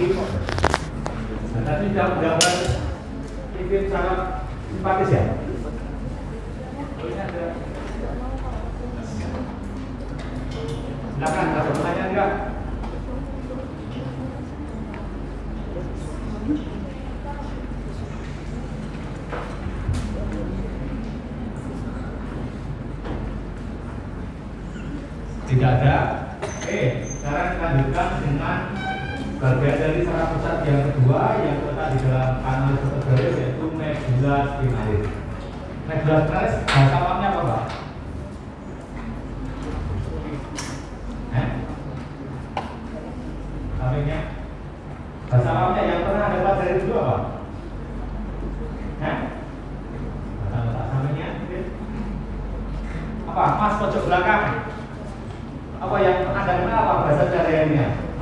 Nah, tadi sudah gambar ini sangat simpatis ya. Ini ada. Silakan, ada pertanyaan enggak? Tidak ada. Oke, sekarang lanjutkan dengan bagian dari saraf pusat yang kedua yang terletak di dalam kanal vertebralis, yaitu medulla spinalis. Medulla spinalis bahasa awamnya apa, Pak? Sampingnya bahasa awamnya yang pernah ada pelajari dulu apa? Bahasa sampingnya apa? Mas pojok belakang. Apa yang Anda kenal apa bahasa sehari-harinya?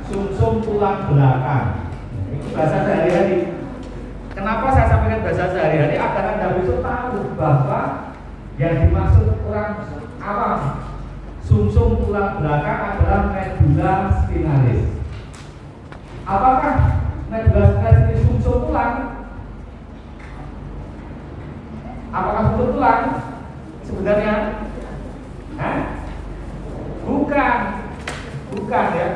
Sumsum tulang belakang. Itu bahasa sehari-hari. Kenapa saya sampaikan bahasa sehari-hari? Agar Anda besok tahu bahwa yang dimaksud orang awam sumsum tulang belakang adalah medulla spinalis. Apakah medulla spinalis ini sumsum tulang? Apakah sumsum tulang sebenarnya? Bukan ya.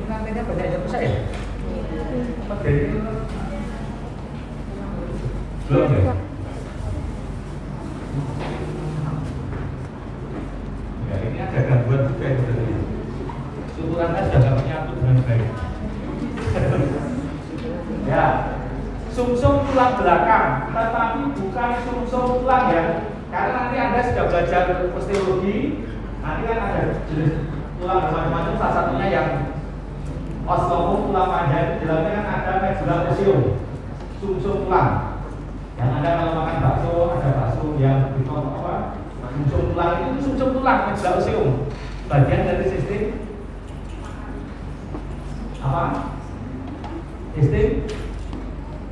Nantinya banyak yang besar ya. Belum ya. Ya ini ada gangguan juga sebenarnya. Syukurannya sudah tidak menyatu dengan baik. Ya. Sumsum tulang belakang, tetapi bukan sumsum tulang ya. Karena nanti Anda sudah belajar osteologi, nanti kan ada jenis tulang macam-macam. Salah satunya yang osteum, tulang panjang, di dalamnya kan ada medulla osseum, sumsum tulang. Yang Anda kalau makan bakso, ada bakso yang dipotong apa? Sumsum tulang itu sumsum tulang, medulla osseum, bagian dari sistem apa? Sistem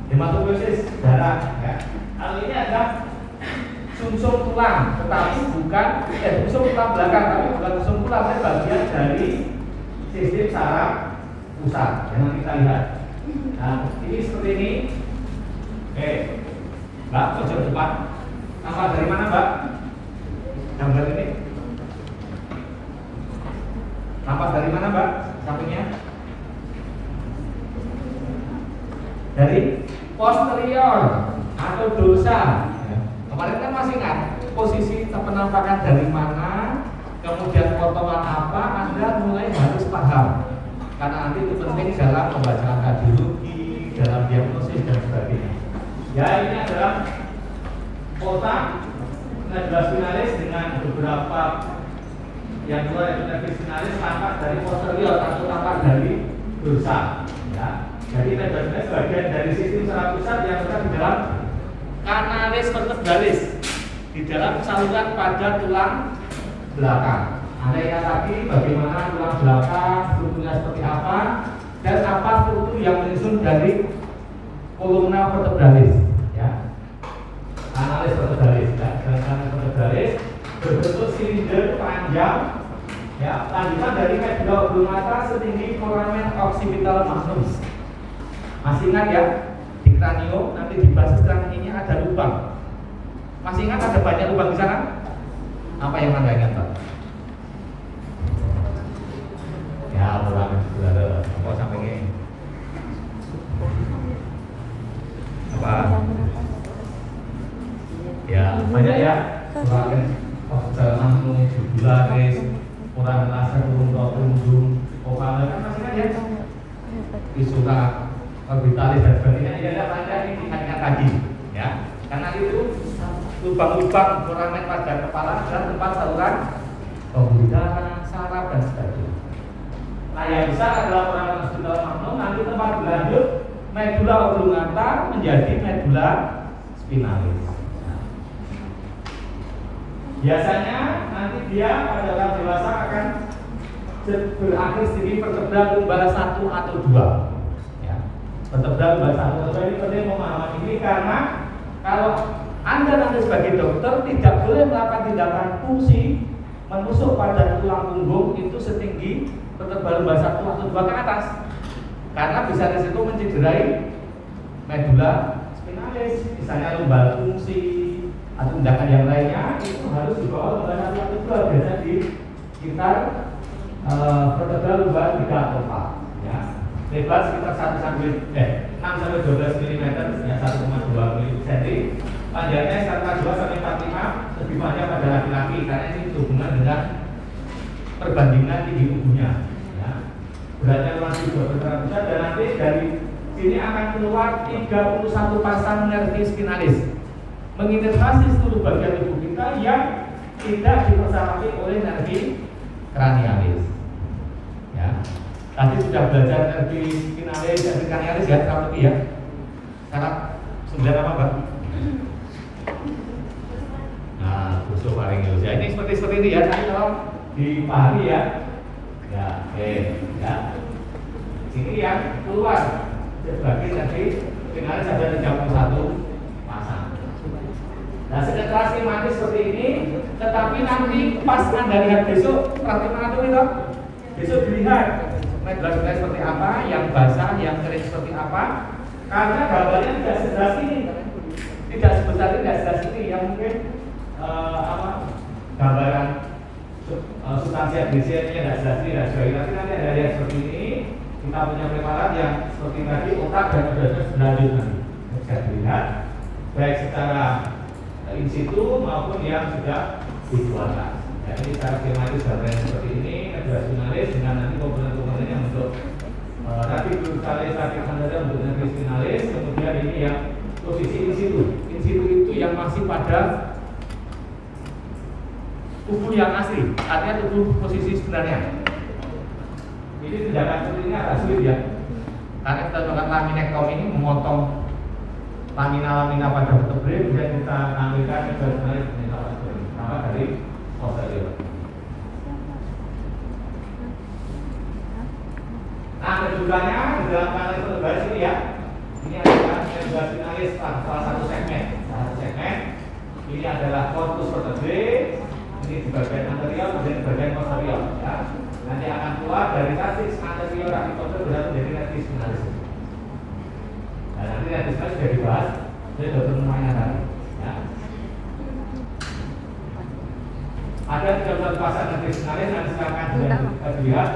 hematopoiesis darah ya. Kalau ini adalah sumsum tulang, tetapi bukan sumsum tulang belakang, tapi bukan sumsum tulang, tapi bagian dari sistem saraf pusat yang nanti kita lihat. Nah, ini seperti ini. Oke, Mbak, pojok depan. Nama dari mana, Mbak? Gambar ini. Napas dari mana, Mbak? Sampingnya. Dari posterior atau dorsal. Kemarin kan masih ingat posisi penampakan dari mana, kemudian potongan apa, Anda mulai harus paham. Karena nanti itu penting dalam pembacaan kardiologi, dalam diagnosis dan sebagainya. Ya, ini adalah kotak medulla spinalis dengan beberapa yang keluar yaitu nervus spinalis tampak dari posterior atau tampak dari dorsal. Ya. Jadi medulla spinalis bagian dari sistem saraf pusat yang terletak di dalam kanalis vertebralis, di dalam saluran pada tulang belakang. Anda ingat lagi bagaimana tulang belakang strukturnya seperti apa dan apa struktur yang menyusun dari kolumna vertebralis. Ya, kanalis vertebralis, kanalis vertebralis berbentuk silinder panjang. Ya, lanjutan dari medulla oblongata setinggi foramen occipital magnum. Masih ingat ya? Di kranio nanti di basis kranionya ada lubang. Masih ingat ada banyak lubang di sana? Apa yang Anda ingat, Pak? Ya, lubang ada. Apa sampingnya? Apa? Ya, banyak ya. Lubang magnum, jugularis, foramen laser, undung, okal kan masih ingat ya? Viscera orbitalis dan sebagainya. Ini ada panjang ini diingat tadi ya, karena itu lubang-lubang foramen pada kepala adalah tempat saluran pembuluh darah, saraf dan sebagainya. Nah, yang besar adalah foramen occipital magnum, nanti tempat berlanjut medulla oblongata menjadi medulla spinalis. Biasanya nanti dia pada orang dewasa akan berakhir setinggi vertebra tumbal 1 atau 2. Ya. Vertebra tumbal 1 atau 2 ini penting pemahaman ini karena kalau Anda nanti sebagai dokter tidak boleh melakukan tindakan fungsi menusuk pada tulang punggung itu setinggi vertebra lumbar 1 atau 2 ke atas, karena bisa risiko mencederai medula spinalis, misalnya lumbar fungsi atau tindakan yang lainnya itu harus di bawah lumbar 1 atau 2, biasanya di sekitar vertebra lumbar 3 atau 4 ya. Lebar sekitar 6 sampai 12 mm ya, 1,2 cm. Panjangnya sekitar 2 sampai 45, lebih panjang pada laki-laki karena ini berhubungan dengan perbandingan tinggi tubuhnya ya. Beratnya kurang lebih 2 meter besar, dan nanti dari sini akan keluar 31 pasang nervi spinalis menginervasi seluruh bagian tubuh kita yang tidak dipersamai oleh nervi kranialis ya. Tadi sudah belajar nervi spinalis, nervi kranialis ya, kurang lebih ya. Sekarang 9 apa Mbak? Nah, busofaringeus ya, ini seperti ini ya, nanti kalau dipahami ya. Ya, oke, ya. Sini yang keluar sebagai nervi spinalis ada 31 pasang. Nah, setelah skematis seperti ini, tetapi nanti pas Anda lihat besok, perhatikan itu, besok dilihat medula spinalis seperti apa, yang basah, yang kering seperti apa, karena gambarnya tidak sebesar ini, tidak sebesar ini, tidak sebesar ini, yang mungkin gambaran substansi adhesinya tidak sebesar ini, tidak sebesar ini. Tapi nanti ada yang seperti ini, kita punya preparat yang seperti tadi otak dan medula berlanjut nanti bisa dilihat baik secara in situ maupun yang sudah dikeluarkan. Jadi secara skematis gambarnya seperti ini, medula spinalis dengan nanti komponen-komponen yang untuk tadi spinalis, tadi ada untuk nervi spinalis, kemudian ini yang posisi in situ. In situ itu yang masih pada tubuh yang asli, artinya tubuh posisi sebenarnya. Ini tindakan seperti ini agak sulit ya, karena kita melakukan laminektomi ini memotong lamina-lamina pada vertebrae, kemudian kita tampilkan medula spinalis tambah dari posterior. Nah, kedudukannya di dalam kanal vertebrae sini ya. Ini adalah medula spinalis salah satu segmen. Ini adalah corpus vertebrae. Ini di bagian anterior, kemudian di bagian posterior ya. Nanti akan keluar dari sasis anterior dan posterior berarti menjadi nervi spinalis. Nah, nanti nervi spinalis sudah dibahas oleh dokter Numaina tadi ya. Ada 31 pasang nervi spinalis, nanti silakan dilihat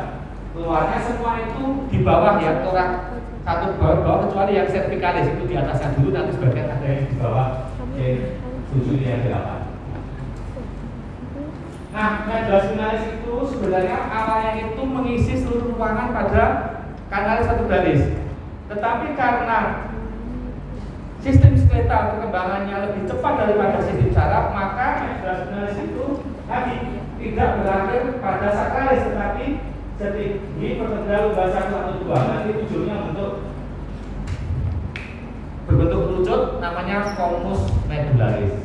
keluarnya semua itu di bawah ya, torak satu bawah kecuali yang cervicalis itu di atasnya dulu, nanti sebagian ada yang di bawah C7 yang 8. Nah, medula spinalis itu sebenarnya awalnya itu mengisi seluruh ruangan pada kanalis vertebralis. Tetapi karena sistem skeletal perkembangannya lebih cepat daripada sistem saraf, maka medula spinalis itu tadi tidak berakhir pada sakralis, tetapi setinggi vertebra lumbar 1 atau 2. Nanti tujuannya berbentuk kerucut, namanya conus medularis.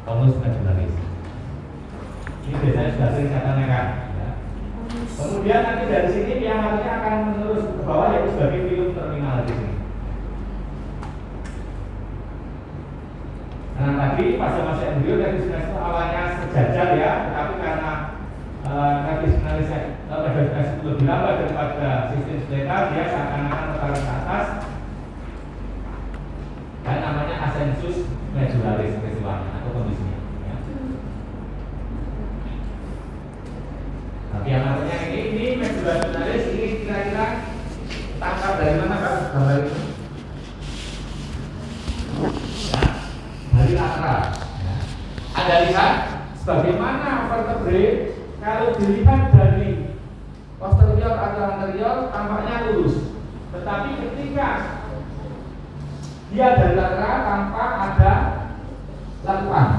Conus medularis. Ini biasanya sudah sering saya tanyakan ya. Kemudian nanti dari sini yang artinya akan menerus ke bawah yaitu sebagai filum terminal di sini. Nah, tadi pada masa embrio nervi spinalis itu awalnya sejajar ya, tetapi karena nervi spinalis itu lebih lambat daripada sistem skeletal, dia seakan-akan tertarik ke atas dan namanya ascensus medularis peristiwanya atau kondisinya. Tapi yang artinya ini medula spinalis ini kira-kira tangkap dari mana Kak gambar ini? Ya, dari lateral. Ya. Anda lihat sebagaimana vertebrae kalau dilihat dari posterior atau anterior tampaknya lurus, tetapi ketika dia dari lateral tampak ada lekuan.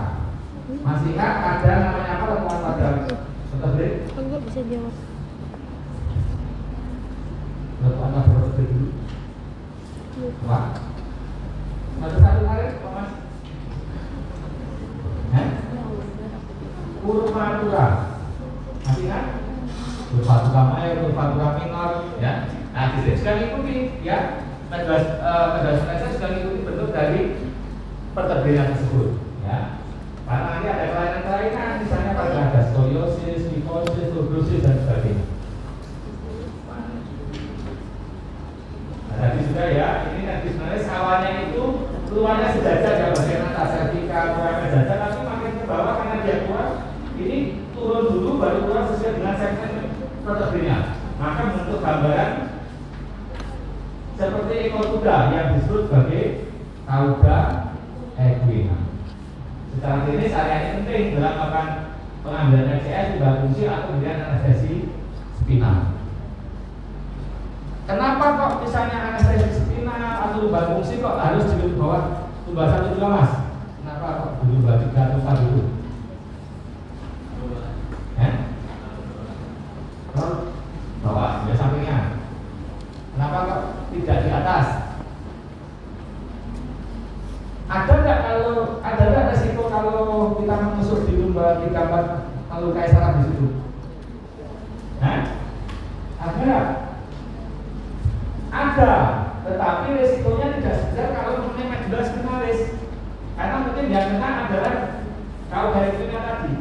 Masih ingat ada namanya apa lekuan pada vertebrae? Enggak bisa jawab. Lekuan pada vertebrae dulu. Wah. Ada satu kali, Mas. Curvatura. Masih kan? Curvatura mayor, curvatura minor, ya. Nah, di sini sudah ikuti, ya. Medula spinalis sudah ikuti bentuk dari vertebrae tersebut, ya. Karena nanti ada kelainan-kelainan, misalnya pada ada skoliosis ini turun dulu baru keluar sesuai dengan segmen proteinnya. Maka bentuk gambaran seperti ekor kuda yang disebut sebagai kauda equina. Secara klinis area ini penting dalam melakukan pengambilan LCS, lubang fungsi atau kemudian anestesi spinal. Kenapa kok misalnya anestesi spinal atau lubang fungsi kok harus di bawah lubang 1 juga mas? Kenapa kok di lubang 3 atau 4 dulu? Bawah, ya sampingnya. Kenapa kok tidak di atas? Ada nggak resiko kalau kita menusuk di lubang 3 4 melukai saraf di situ? Ada, tetapi resikonya tidak sebesar kalau mengenai medulla spinalis. Karena mungkin yang kena adalah kauda equina tadi.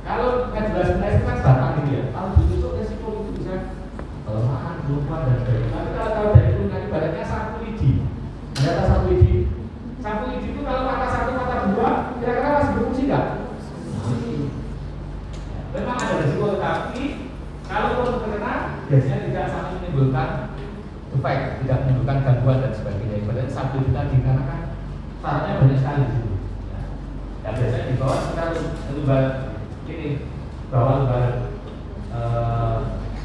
Kalau medulla spinalis itu kan batang gitu ya. Kalau ditusuk resiko itu bisa kelemahan, lupa dan sebagainya. Tapi kalau kauda equina ibaratnya sapu lidi. Ada sapu lidi. Sapu lidi itu kalau patah 1 patah 2, kira-kira masih berfungsi nggak? Memang ada resiko, tapi kalau pun terkena biasanya tidak sampai menimbulkan efek, tidak menimbulkan gangguan dan sebagainya. Ibaratnya sapu lidi tadi karena kan sarafnya banyak sekali di situ. Ya biasanya di bawah kita lubang ini bawah lubang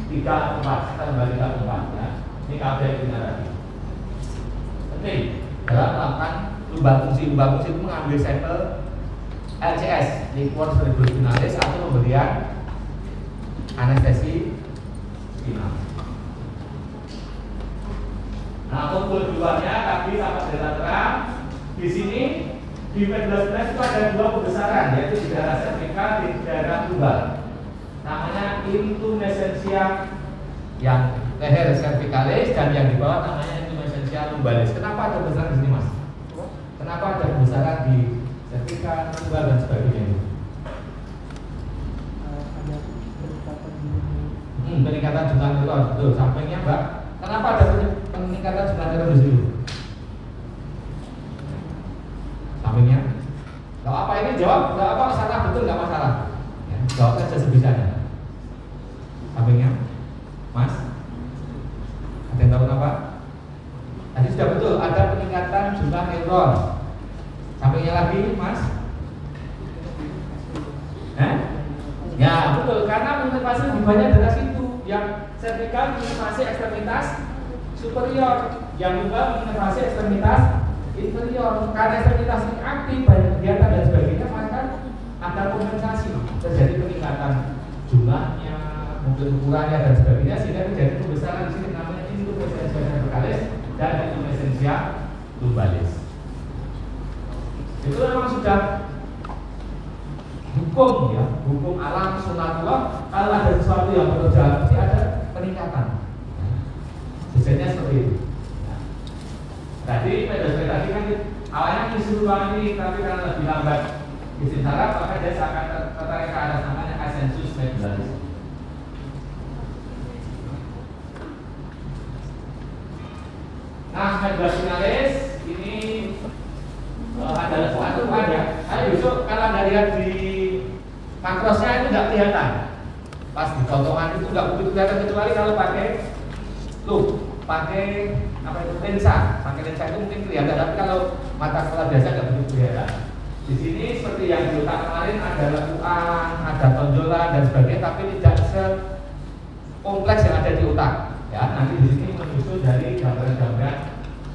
3 4, kita lubang 3 4 ya. Ini kauda equina tadi. Penting dalam melakukan lubang fungsi itu mengambil sampel LCS, liquor cerebrospinalis, atau pemberian anestesi spinal. Nah, untuk keduanya tadi sama data terang. Di sini di medulla spinalis itu ada 2 pembesaran, yaitu di daerah cervical, di daerah lubang. Namanya intumescentia yang leher cervicalis, dan yang di bawah namanya intumescentia lumbalis. Kenapa ada pembesaran di sini, Mas? Kenapa ada pembesaran di cervical, lumbar dan sebagainya? Ada peningkatan peningkatan jumlah neuron, betul. Sampingnya, Mbak. Kenapa ada peningkatan jumlah neuron di situ? Sampingnya. Kalau apa ini jawab, nggak apa salah betul nggak masalah. Ya, jawab saja sebisanya. Sampingnya, Mas. Ada yang tahu kenapa? Tadi sudah betul, ada peningkatan jumlah neuron. Sampingnya lagi, Mas. Ya betul, karena inervasi lebih banyak dari situ. Yang cervical inervasi ekstremitas superior, yang lumbar inervasi ekstremitas inferior. Karena ekstremitas ini aktif, banyak kegiatan dan sebagainya, maka ada kompensasi, terjadi peningkatan jumlahnya, mungkin ukurannya dan sebagainya, sehingga terjadi pembesaran di sini namanya intumescentia cervicalis dan intumescentia lumbalis. Itu memang sudah hukum ya, hukum alam sunatullah. Kalau ada sesuatu yang berjalan pasti ada peningkatan. Biasanya seperti itu. Tadi tadi kan awalnya isi ruang ini, tapi karena lebih lambat isi saraf, maka dia akan tertarik ke arah namanya ascensus medullaris. Nah, medulla spinalis ini adalah suatu ya. Ayo besok kalau Anda lihat di makrosnya itu tidak kelihatan. Pas di potongan itu nggak begitu kelihatan, kecuali kalau pakai apa itu lensa. Pakai lensa itu mungkin kelihatan, tapi kalau mata kepala biasa nggak begitu kelihatan. Di sini seperti yang di otak kemarin ada lekuan, ada tonjolan dan sebagainya, tapi tidak sekompleks yang ada di otak. Ya, nanti di sini menyusul dari gambaran-gambaran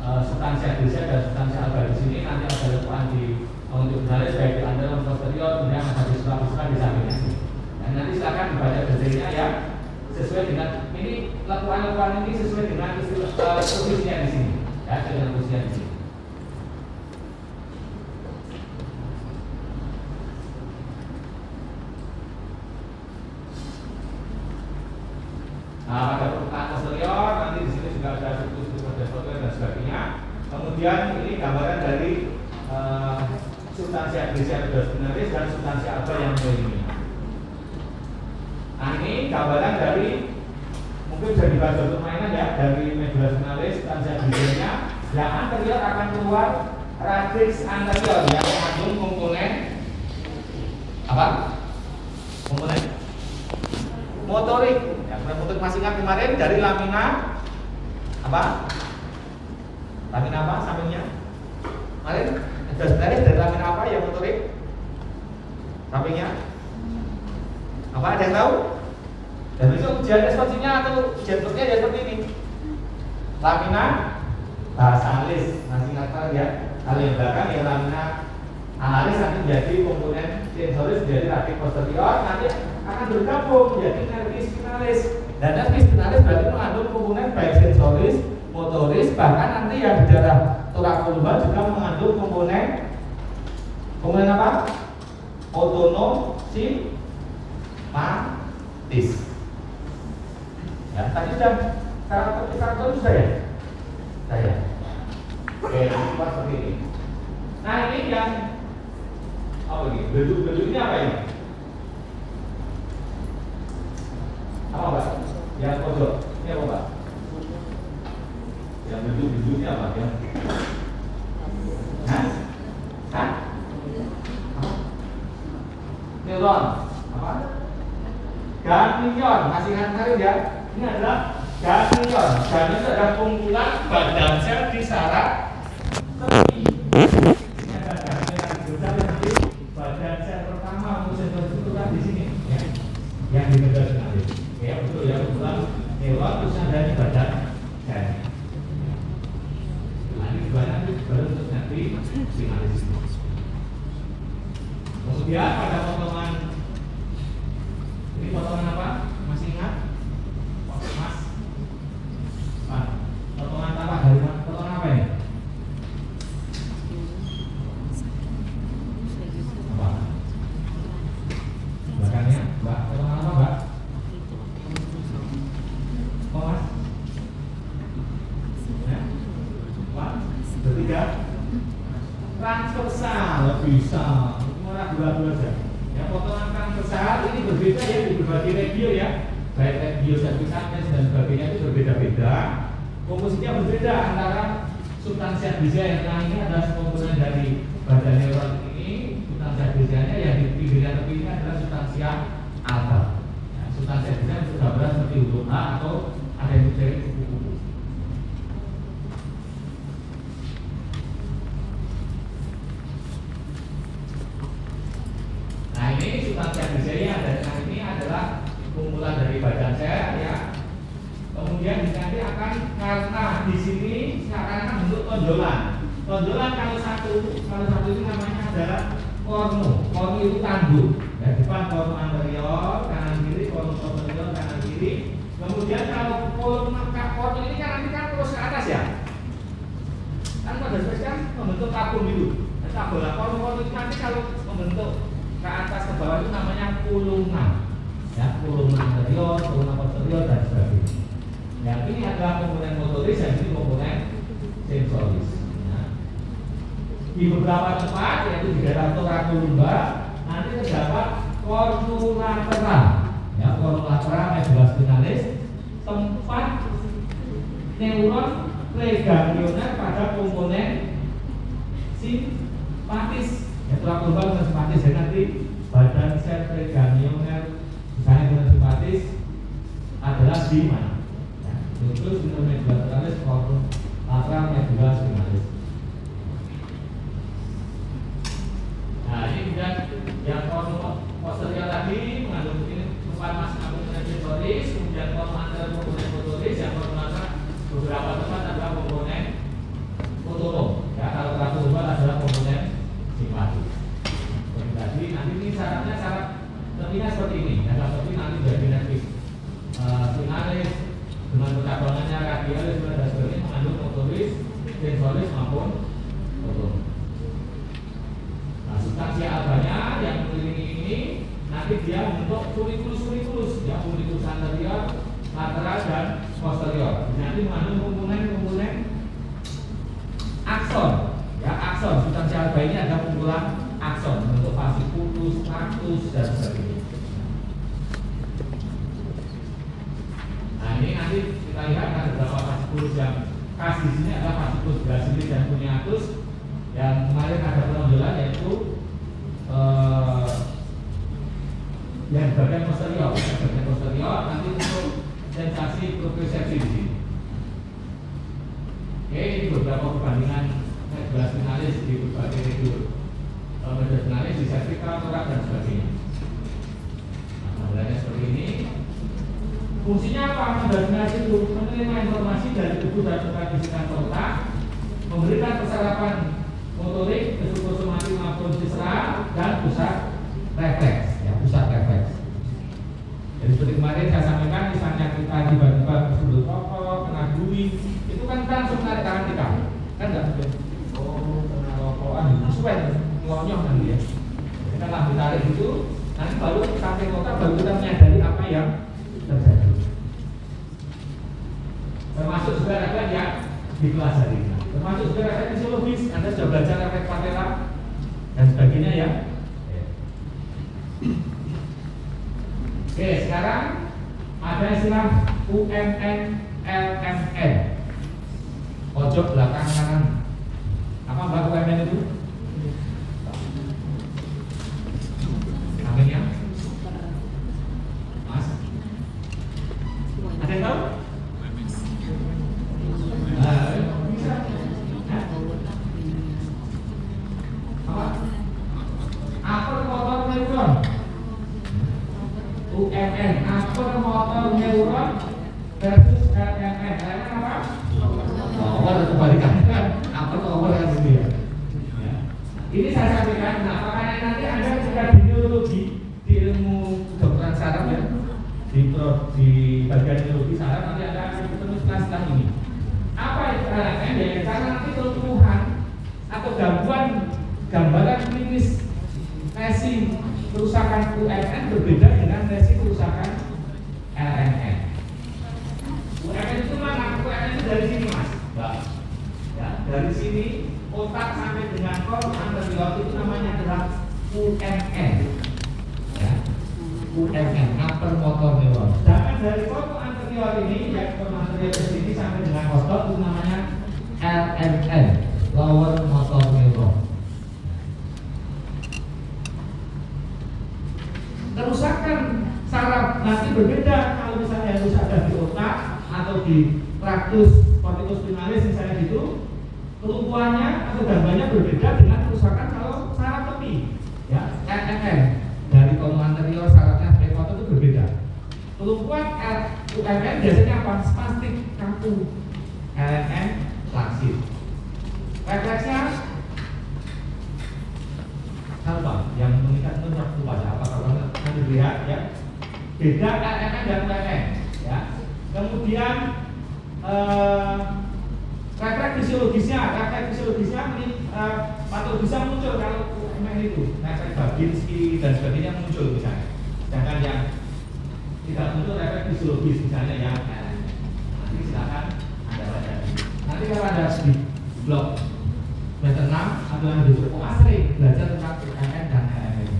substansi agresia dan substansi alba. Di sini nanti ada lekuan di untuk menarik baik di antara posterior, kemudian ada di sebelah di sampingnya. Dan nanti silakan dibaca detailnya ya, sesuai dengan ini lekuan-lekuan ini sesuai dengan posisinya di sini. Ya, dengan posisinya di sini. Nah, pada permukaan posterior nanti di sini juga ada struktur dan sebagainya. Kemudian ini gambaran dari substansi agresia spinalis dan substansi alba yang ini. Nah, ini gambaran dari mungkin bisa dibahas untuk mainan ya, dari medulla spinalis substansi agresianya. Yang anterior akan keluar radix anterior yang mengandung komponen apa? komponen motorik. Ya, motorik masih ingat kemarin dari lamina apa? Lamina apa sampingnya? Kemarin ada sebenarnya dari lamina apa yang motorik? Sampingnya? Apa ada yang tahu? Dan besok ujian responsinya atau ujian berikutnya ya seperti ini. Lamina basalis, masih ingat ya? Hal yang belakang yang lamina analis nanti menjadi komponen sensoris menjadi radix posterior, nanti akan bergabung menjadi nervis spinalis. Dan nervis spinalis berarti mengandung komponen baik sensoris, motoris, bahkan nanti yang di daerah thoracolumbar juga mengandung komponen apa? Otonom simpatis. Ya, tadi sudah karakter sudah ya? Saya. Oke, nanti seperti ini. Nah ini yang apa ini? Bentuk ini apa ini? Apa Pak? Yang pojok ini apa Pak? Yang bentuknya apa ya? Hah? Neuron apa? Ganglion, masih ingat kali ya? Ini adalah ganglion. Ganglion itu adalah kumpulan badan sel di saraf tepi. Ini ada ganglion besar nanti badan sel pertama sensoris itu kan di sini, ya. Yang di badan nanti. Ya betul ya, kumpulan neuron terus ada di badan sel. Nah ini dua nanti baru untuk nanti spinalis. Kemudian pada potongan ini potongan apa? Masih ingat? Mas? Potongan apa dari mana? Potongan apa ini? Apa? Belakangnya, Mbak. Potongan apa, Mbak? Oh, Mas? Ya? Apa? Ketiga? Transversal, bisa. Dua-dua saja. Ya, potongan transversal ini berbeda ya di berbagai regio ya. Baik regio cervicalis dan sebagainya itu berbeda-beda. Komposisinya berbeda antara substansia bisanya yang ini adalah komponen dari badan neuron ini, substansia bisanya yang di pinggirnya tepi ini adalah substansia alfa. Ya, substansia bisanya itu gambaran seperti huruf H atau ada yang dari kupu-kupu. Nah ini substansia bisanya dan ini adalah kumpulan dari badan sel ya. Kemudian nanti akan karena di sini seakan-akan bentuk tonjolan. Tonjolan kalau satu itu namanya adalah kornu. Kornu itu tanduk. Ya, depan kornu anterior, kanan kiri, kornu posterior kanan kiri. Kemudian kalau kornu ini kan nanti kan terus ke atas ya. Kan pada spesial membentuk tabung gitu. Nah, tabung kornu itu nanti kalau membentuk ke atas ke bawah itu namanya kulungan. Ya, kulungan anterior, kulungan posterior dan sebagainya. Yang ini adalah komponen motoris dan ini komponen sensoris. Nah, di beberapa tempat yaitu di daerah thoracolumbar nanti terdapat kornu lateral. Ya, kornu lateral medullospinalis tempat neuron preganglioner pada komponen simpatis. Ya, thoracolumbar dan simpatis. Jadi nanti badan sel preganglioner misalnya komponen simpatis adalah di mana? Terus medullospinalis kornu lateral medullospinalis. Nah ini kemudian yang kornu posterior tadi mengandung ini tempat masuk komponen sensoris, kemudian kornu anterior komponen motoris, yang kornu lateral beberapa tempat adalah komponen otonom. Ya kalau thoracolumbar adalah komponen simpatis. Jadi nanti ini syaratnya syarat terpilih seperti ini. Ya seperti nanti jadi nervis spinalis dengan percabangannya radialis dan sebagainya mengandung motoris, sensoris maupun otonom. Nah, substansi albanya yang mengelilingi ini nanti dia membentuk funiculus, ya funiculus anterior, lateral dan posterior. Nanti mengandung komponen akson, ya akson. Substansi alba ini ada kumpulan akson membentuk fasciculus, tractus dan sebagainya. Nah ini nanti kita lihat ada beberapa fasciculus yang khas di sini adalah fasciculus gracilis dan cuneatus. Yang kemarin ada penonjolan yaitu yang bagian posterior, nanti untuk sensasi propriosepsi di sini. Oke, ini beberapa perbandingan medula spinalis di berbagai medula spinalis di cervical, thorax dan sebagainya. Nah, modelnya seperti ini. Fungsinya apa? Medula spinalis itu menerima informasi dari tubuh dan mengkondisikan otak, memberikan persarapan motorik, struktur somatik maupun visceral dan pusat refleks, ya, pusat refleks. Jadi seperti kemarin saya sampaikan, misalnya kita tiba-tiba bersudut rokok, kena duri, itu kan kita langsung menarik tangan kita, kan nggak mungkin. Oh, kena rokokan, sesuai ngonyong nanti ya. Kita langsung tarik itu, nanti baru sampai kota, baru kita menyadari apa yang terjadi. Termasuk juga refleks yang di kelas hari ini. Termasuk juga refleks fisiologis, Anda sudah belajar refleks patella dan sebagainya ya. Oke, sekarang ada istilah UMN LMN, pojok belakang kanan. Apa Mbak UMN itu? Namanya? Mas? Ada yang tahu? Bisa? Apa motor neuron? UMN, upper motor neuron versus LMN. LMN apa? Lower atau kebalikannya kan? Upper atau lower kan ini ya. Ini saya sampaikan. Nah, makanya nanti Anda ketika di neurologi, di ilmu kedokteran saraf ya, di bagian neurologi saraf nanti Anda akan ketemu istilah ini. Apa itu LMN? Ya, karena nanti kelumpuhan atau gangguan gambaran klinis lesi kerusakan UMN berbeda dengan lesi kerusakan LMN. UMN itu mana? UMN itu dari sini mas, ya, dari sini otak sampai dengan kor anterior itu namanya adalah UMN, ya, UMN, upper motor neuron. Sedangkan dari kor anterior ini, ya, kor anterior ke sini sampai dengan otot itu namanya LMN, lower motor neuron. Kerusakan saraf nanti berbeda kalau misalnya rusak ada di otak atau di traktus corticospinalis misalnya gitu, kelumpuhannya atau gangguannya berbeda dengan kerusakan kalau saraf tepi, ya, LMN dari kolom anterior sarafnya sampai otot itu berbeda. Kelumpuhan UMN biasanya apa? Spastik kaku, LMN laksif. Refleksnya apa? Yang mengikat itu lupa apa kalau nanti lihat ya. Beda LMN dan UMN ya. Kemudian refleks fisiologisnya patologisnya muncul kalau UMN itu. Refleks Babinski dan sebagainya muncul misalnya. Sedangkan yang tidak muncul refleks fisiologis misalnya yang LMN. Nanti silakan Anda baca. Nanti kalau ada di blog semester 6 atau yang di sering belajar tentang UMN dan LMN.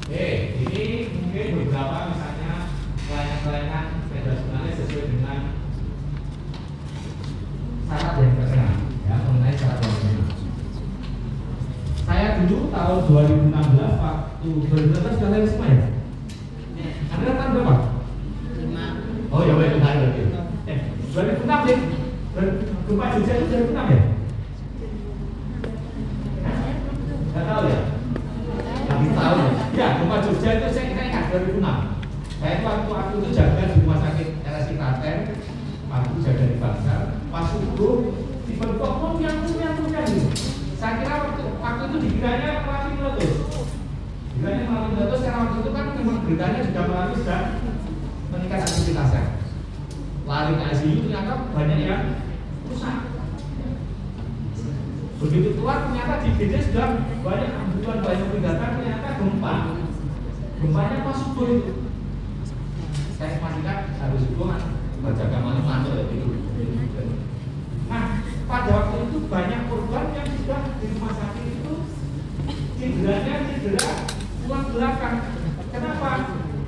Oke, ini mungkin beberapa misalnya kelainan-kelainan medula spinalis sesuai dengan syarat yang terkena, ya, mengenai syarat yang terkena. Saya dulu tahun 2016 waktu 2016 sudah lulus semua ya? Anda tahun berapa? 5. Oh ya baik, benar berarti. 2006 ya? Gempa Jogja itu 2006 ya? Nggak tahu ya? Nggak tahu ya? Ya, gempa Jogja itu saya ingat 2006. Saya itu waktu itu jaga di rumah sakit RSI Klaten, waktu jaga di Bangsal, pas subuh dibentuk yang gitu. Saya kira waktu itu dikiranya melalui meletus. Dikiranya melalui meletus karena waktu itu kan memang beritanya juga melalui dan meningkat aktivitasnya. Lari ke ICU ternyata banyak yang rusak. Begitu keluar ternyata di GD sudah banyak ambulan, banyak peringatan, ternyata gempa. Gempanya pas subuh itu. Saya pastikan harus subuh berjaga malam ngantuk ya itu. Nah, pada waktu itu banyak korban yang sudah di rumah sakit itu cedera tulang belakang. Kenapa?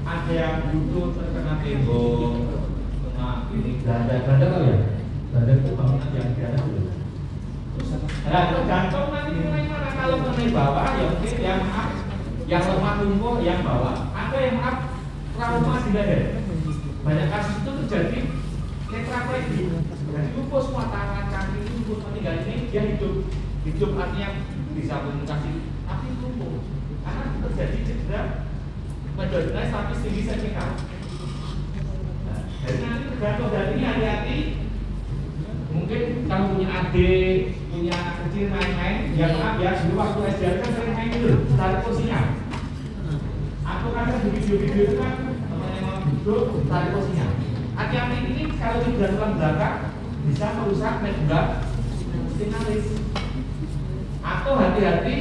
Ada yang duduk terkena tembok, kena ini ganda tahu ya? Ganda itu bangunan yang di atas itu. Nah, tergantung nanti mengenai mana. Kalau mengenai bawah, ya mungkin yang maaf, yang lemah lumpuh, yang bawah. Ada yang maaf trauma di leher. Banyak kasus itu terjadi tetraplegia. Jadi lumpuh semua tangan, kaki, lumpuh meninggal ini dia hidup artinya bisa komunikasi, tapi lumpuh karena terjadi cedera mendominasi tapi tinggi servikal. Nah, jadi nanti tergantung dari ini hati-hati. Mungkin kamu punya adik, punya anak kecil main-main, ya maaf ya, dulu waktu SD kan sering main dulu, tarik kursinya. Aku kadang di video-video itu kan teman-teman mau duduk, tarik kursinya. Hati-hati ini kalau tidak tulang belakang bisa merusak nebula spinalis. Atau hati-hati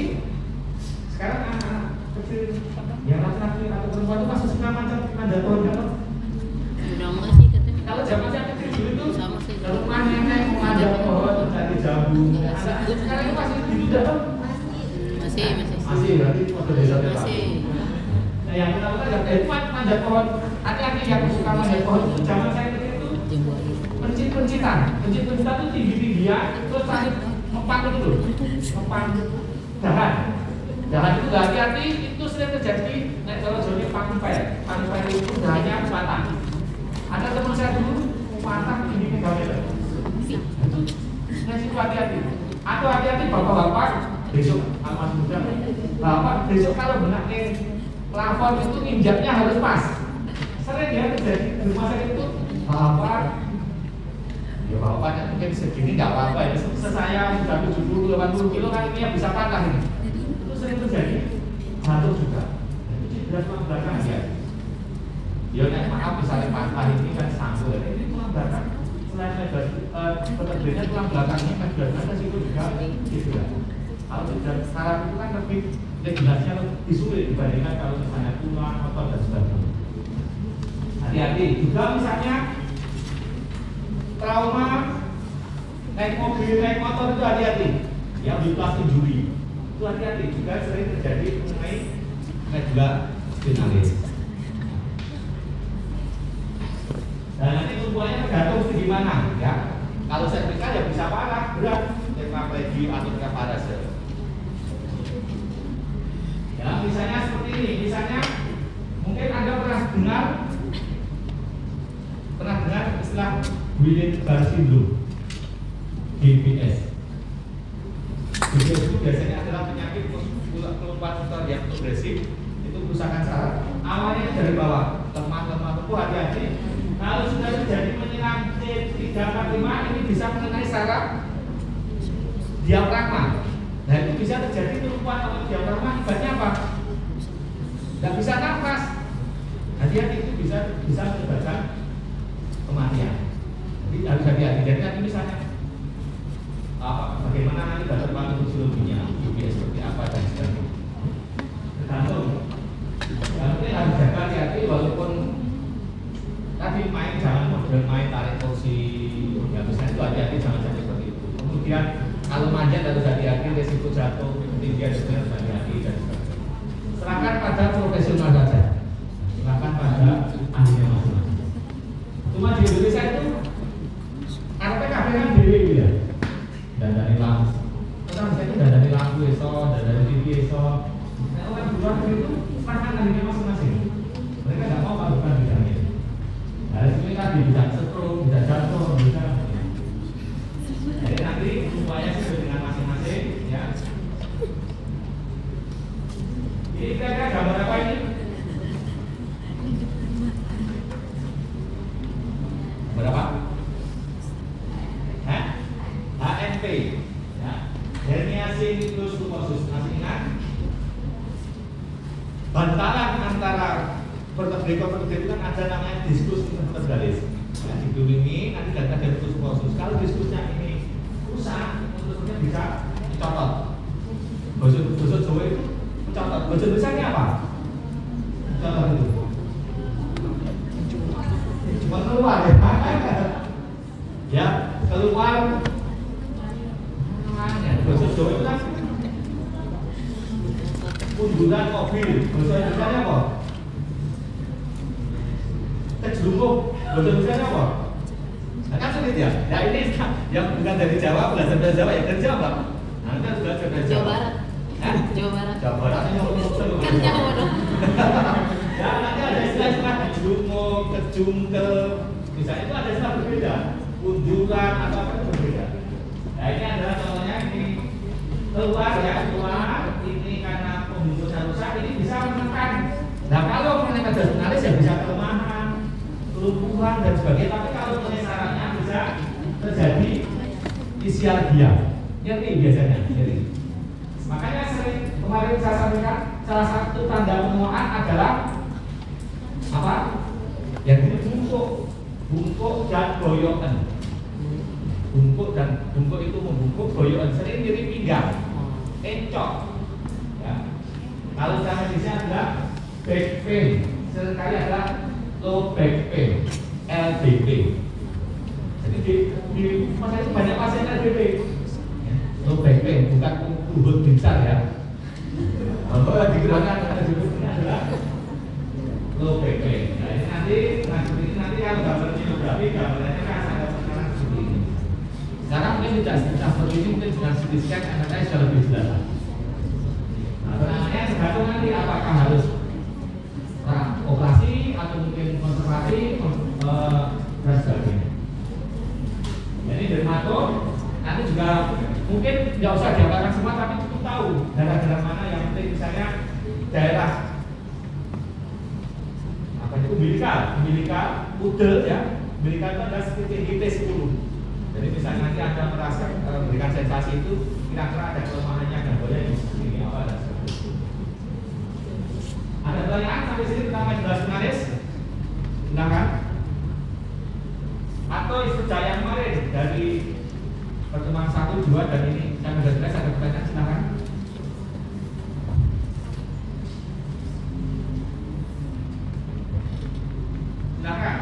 sekarang anak-anak kecil yang laki-laki atau perempuan itu masih suka manjat pohon kan? Kalau zaman saya kecil dulu itu kalau nenek mau manjat pohon dari jambu, sekarang itu masih gitu dah? Masih berarti waktu desa masih. Nah yang kita lakukan ya manjat pohon. Hati-hati yang suka manjat pohon itu zaman saya kecil itu pencit-pencitan itu tinggi-tinggian terus tadi mempan itu mempan dahan itu hati-hati itu sering terjadi. Nah kalau jadi panpel itu dahannya patah. Ada teman saya dulu patah tinggi 3 meter itu resiko hati-hati. Atau hati-hati bapak-bapak besok amat muda bapak besok kalau benaknya plafon itu injaknya harus pas. Sering ya terjadi di rumah saya itu bapak ya bapaknya mungkin segini nggak apa-apa ya, saya sudah 70-80 kilo kan ini yang bisa patah ini. Itu sering terjadi. Jatuh juga. Itu cedera tulang belakang ya. Ya maaf misalnya patah ini kan sanggul. Ini tulang belakang selain pekerjaannya tulang belakangnya kan juga resiko juga cedera. Kalau cedera saraf itu kan lebih regulasinya lebih sulit dibandingkan kalau misalnya tulang otot dan sebagainya. Hati-hati juga misalnya trauma naik mobil, naik motor itu hati-hati. Yang di plastik injury itu hati-hati juga sering terjadi mengenai nebula spinalis. Dan nanti tumpuannya tergantung di mana ya. Kalau servikal ya bisa parah, berat, tetraplegia atau parase. Ya misalnya seperti ini, misalnya mungkin Anda pernah dengar istilah Guillain-Barré syndrome (GBS). GBS itu biasanya adalah penyakit kelumpuhan motor yang progresif, itu kerusakan saraf. Awalnya dari bawah, lemah tubuh, hati-hati. Kalau sudah terjadi menyerang C345 ini bisa mengenai saraf diafragma. Nah itu bisa terjadi kelumpuhan atau diafragma, akibatnya apa? Tidak bisa nafas. Hati-hati itu bisa menyebabkan kematian. Jadi harus hati-hati. Jadi nanti misalnya bagaimana nanti dokter patofisiologinya, UBS seperti apa dan sebagainya. Tergantung. Nanti harus jaga hati-hati walaupun tadi main jangan model main tarik kursi. Ya misalnya itu hati-hati jangan jadi seperti itu. Kemudian kalau manjat harus hati-hati, resiko jatuh, ketinggian harus hati-hati dan sebagainya. Serahkan pada profesional saja. Serahkan pada ahlinya masing-masing. Cuma di Indonesia itu RPKB kan dewe ya. Dandani lampu. Orang saya itu dandani lampu esok, dandani TV esok. Nah orang di luar negeri itu serahkan ahlinya masing-masing. Mereka nggak mau kalau bukan bidangnya. Nah ini tadi bisa stroke, bisa jatuh, bisa. Jadi nanti semuanya sesuai dengan masing-masing ya. Ini kira-kira gambar apa ini? Berapa? HNP ya. Herniasi hiatus tumosus. Masih ingat? Bantalan antara vertebra itu kan ada namanya diskus intervertebralis. Ya, di dulu ini nanti ada tumosus. Kalau diskusnya ini rusak, terusnya bisa dicopot. Bahasa Jawa itu mencatat. Bahasa Indonesia apa? Contoh itu. Cuma keluar ya. Ya, keluar. Bahasa Jawa itu kan munduran mobil. Bahasa Indonesia apa? Kejelungkup. Bahasa Indonesia apa? Nah, kan sering sulit ya. Nah ini yang bukan dari Jawa, belajar dari Jawa ya dari Jawa. Nah kita harus belajar dari Jawa. Jawa Barat. Hah? Jawa Barat. Jawa Barat ini Kan Jawa dong. Ya nanti ada istilah-istilah kejumuk, kejungkel, misalnya itu ada istilah berbeda, kunjuran atau apa itu berbeda. Nah ini adalah contohnya ini keluar ya keluar ini karena pembungkusnya rusak ini bisa menekan. Nah kalau mengenai jurnalis ya bisa kelemahan, kelumpuhan dan sebagainya. Tapi kalau mengenai syaratnya bisa terjadi isialgia, nyeri biasanya nyeri. Makanya sering kemarin saya sampaikan salah satu tanda penuaan adalah apa? Yang ini bungkuk dan goyokan. Bungkuk itu membungkuk, goyokan sering nyeri pinggang, encok. Ya. Kalau secara medisnya adalah back pain, seringkali adalah low back pain, LBP. Jadi di masa itu banyak pasien LBP. Low back pain bukan lutut besar ya. Kalau digunakan ini adalah low back pain. Nah ini nanti kalau gambar tomografi gambarnya kan sangat seperti ini. Sekarang mungkin tidak seperti ini, mungkin dengan CT scan MRI sudah lebih jelas. Nah penanganannya tergantung nanti apakah harus operasi atau mungkin konservasi dan sebagainya. Jadi dermato nanti juga mungkin nggak usah diapakan semua, tapi cukup tahu daerah-daerah mana yang penting, misalnya daerah apa itu umbilical, udel ya, umbilical itu adalah seperti T10. Jadi misalnya nanti Anda merasa memberikan sensasi itu kira-kira ada kelemahannya dan boleh ini apa dan sebagainya. Ada pertanyaan sampai sini tentang jelas finalis? Silakan. Atau istri yang kemarin dari pertemuan 1, 2 dan ini yang sudah jelas ada pertanyaan, silakan. Silakan.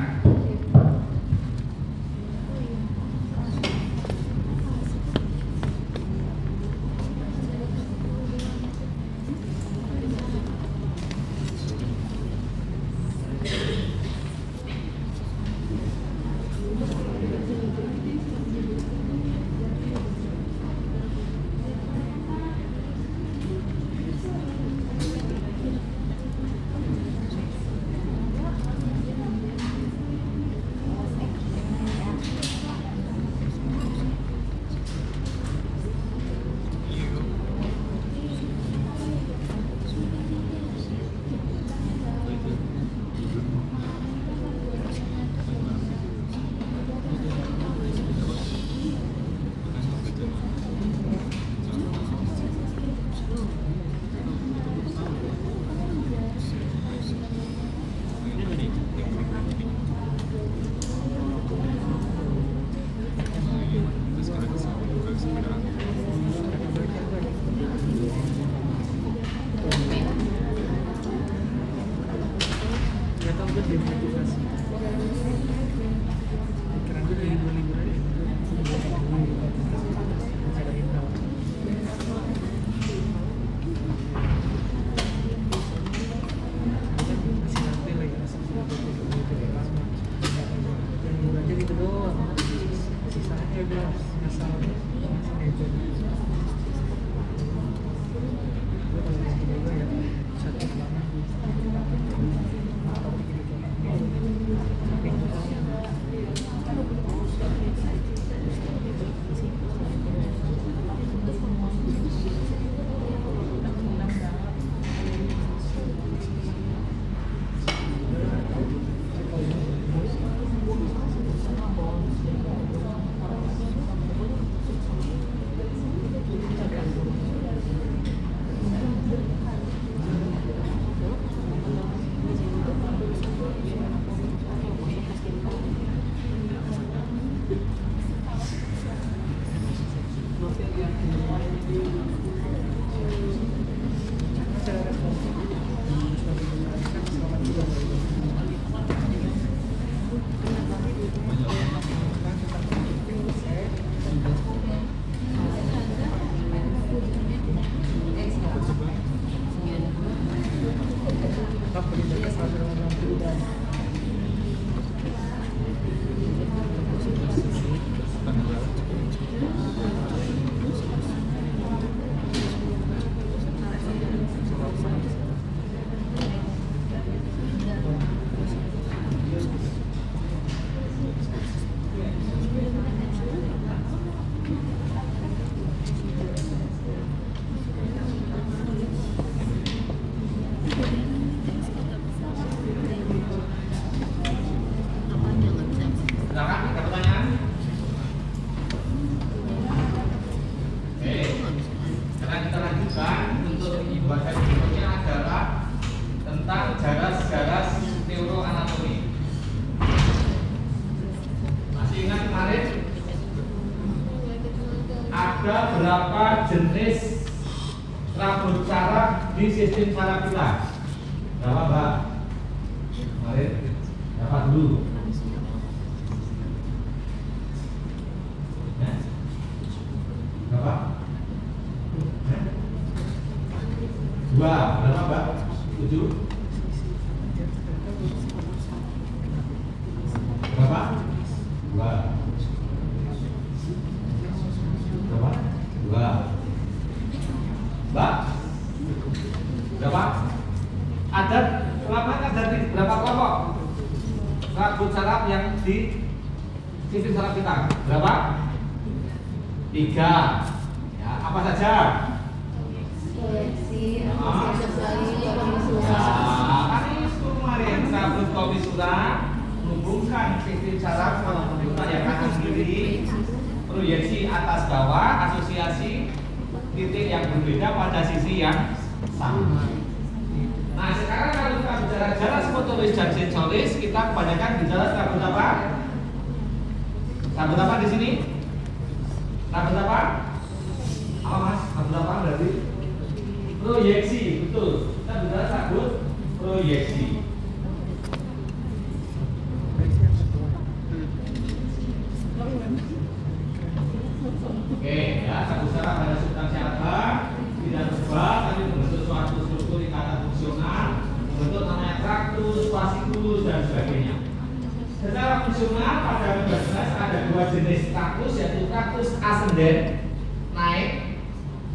sistem saraf kita. Berapa Mbak? Kemarin dapat dulu. Ya? Berapa? Ya? 2. Berapa Mbak? 7. Berapa? 2. Berapa? 2. Mbak? Berapa? Ada berapa kelompok rambut saraf yang di sistem saraf kita? Berapa? 3. Ya, apa saja? Ini kemarin rambut komisura menghubungkan sistem saraf yang kanan kiri, proyeksi atas bawah, asosiasi titik yang berbeda pada sisi yang sama. Nah, sekarang kalau kita bicara jarak motoris dan sensoris, kita kebanyakan bicara rambut apa? Rambut apa di sini? Rambut apa? Apa Mas? Rambut apa berarti? Proyeksi, betul. Kita bicara rambut proyeksi. Oke, ya, rambut saraf pada substansi apa? Tidak tersebar, tapi membentuk suatu struktur ikatan fungsional, membentuk namanya traktus, fasciculus dan sebagainya. Secara fungsional pada membahas ada 2 jenis traktus, yaitu traktus ascendent naik,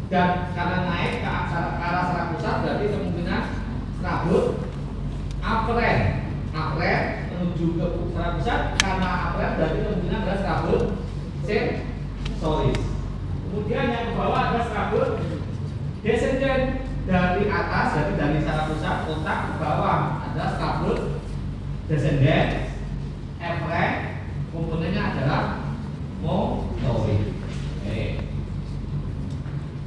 dan karena naik ke arah saraf pusat berarti kemungkinan rambut afferent menuju ke saraf pusat, karena afferent berarti kemungkinan adalah rambut sensoris. Kemudian yang ke bawah ada rambut descendant dari atas, jadi dari saraf pusat otak ke bawah ada rambut descendant efferent, komponennya adalah motorik. Oke.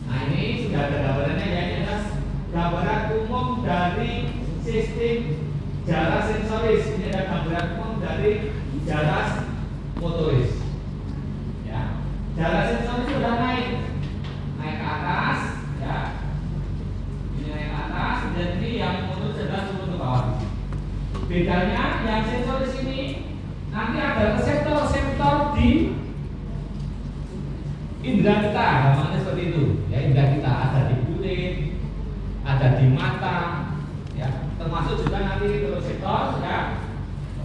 Nah, ini sudah ada gambarannya ya, ini adalah gambaran umum dari sistem jarak sensoris. Ini ada gambaran umum dari jarak motoris. Ya, jarak sensoris sudah naik ke atas, ya. Ini naik ke atas, dan ini yang motoris adalah turun ke bawah. Bedanya yang sensoris ini nanti ada reseptor di indera kita, namanya seperti itu. Ya, indera kita ada di kulit, ada di mata, ya, termasuk juga nanti reseptor, ya.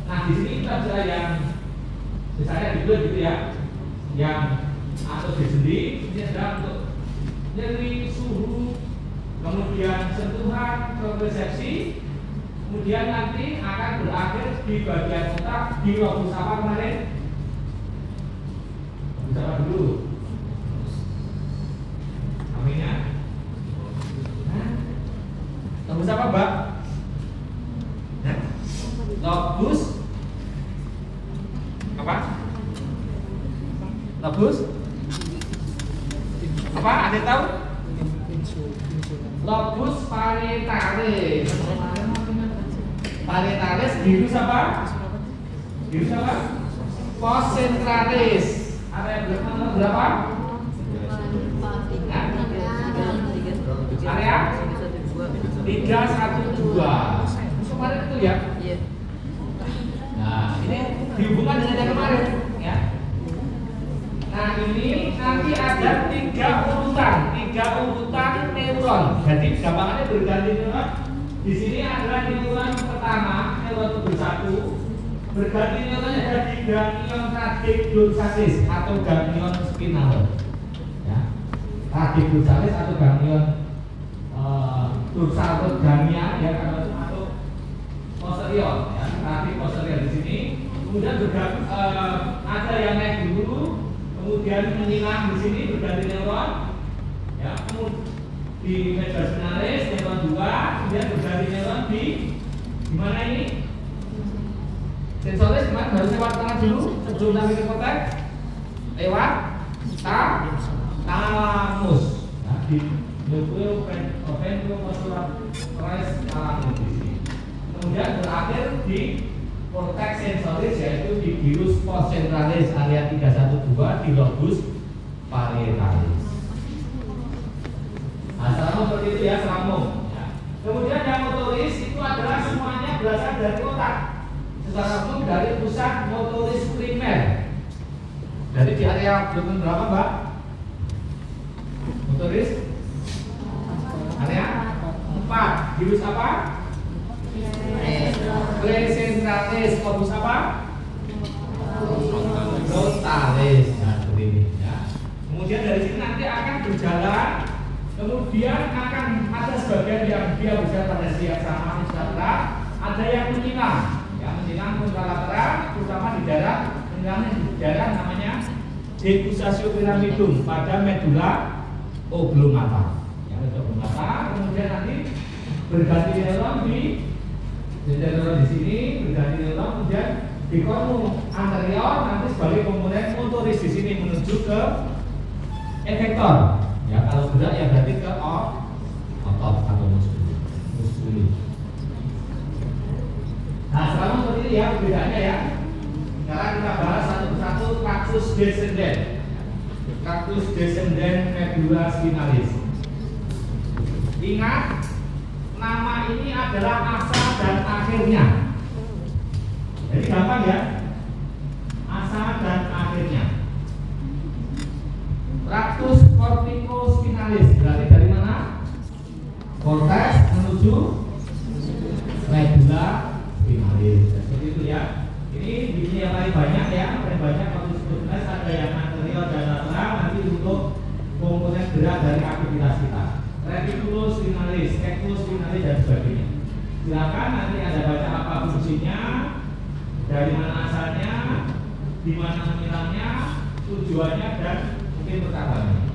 Nah, di sini kita bisa yang misalnya gitu ya, yang atau di sendi, ini adalah untuk nyeri, suhu, kemudian sentuhan, propriosepsi. Kemudian nanti akan berakhir di bagian otak di lobus apa kemarin? Lobus apa dulu? Aminnya? Lobus apa Mbak? Lobus apa? Lobus? Apa? Ada yang tahu? Lobus parietalis. Parietalis, virus apa? Virus apa? Postcentralis. Ada yang berapa? Area 312. Kemarin itu ya? Iya. Nah, ini dihubungkan dengan yang kemarin, ya. Nah, ini nanti ada 3 urutan neuron. Jadi gampangannya berganti neuron. Di sini adalah neuron pertama, neuron tubuh 1. Berganti neuronnya ada di ganglion radiculosalis atau ganglion spinal. Ya. Radiculosalis atau ganglion dorsal ganglia, ya, atau posterior, ya, radi posterior di sini. Kemudian ada yang naik dulu, kemudian menyilang di sini berganti neuron, ya, kemudian di media spinalis neuron 2, kemudian berganti neuron di mana ini? Sensoris kemarin harus lewat tengah dulu sebelum sampai ke korteks, lewat talamus. Nah, di ventromosularis talamus di sini. Kemudian berakhir di korteks sensoris, yaitu di gyrus postcentralis area 312 di lobus parietalis. Nah, secara umum seperti itu ya, secara umum. Ya. Kemudian yang motoris itu adalah semuanya berasal dari otak. Secara umum dari pusat motoris primer. Jadi di area berapa Mbak? Motoris? Area 4. Gilus apa? Presentralis. Corpus apa? Frontalis. Nah, seperti ini ya. Kemudian dari sini nanti akan berjalan. Kemudian akan ada sebagian yang dia bisa pada siap sama misalnya ada yang menyilang, ya menyilang kontralateral, terutama di daerah namanya decussatio pyramidum pada medula oblongata. Ya, oblongata. Kemudian nanti berganti neuron di sini, berganti neuron, kemudian di kornu anterior nanti sebagai komponen motoris di sini menuju ke efektor. Ya, kalau gerak ya berarti ke otot atau muskul. Nah, sekarang seperti ini ya perbedaannya ya. Sekarang kita bahas satu persatu traktus descendens. Traktus descendens medulla spinalis. Ingat, nama ini adalah asal dan akhirnya. Jadi gampang ya. Asal dan akhirnya. Traktus corticospinalis berarti dari mana? Cortex menuju medulla spinalis. Seperti itu ya. Ini bijinya yang paling banyak ya, paling banyak corticospinalis ada yang anterior dan lateral nanti untuk komponen gerak dari aktivitas kita. Reticulus spinalis, tectus spinalis dan sebagainya. Silakan nanti Anda baca apa fungsinya, dari mana asalnya, di mana menyerangnya, tujuannya dan pertahanannya.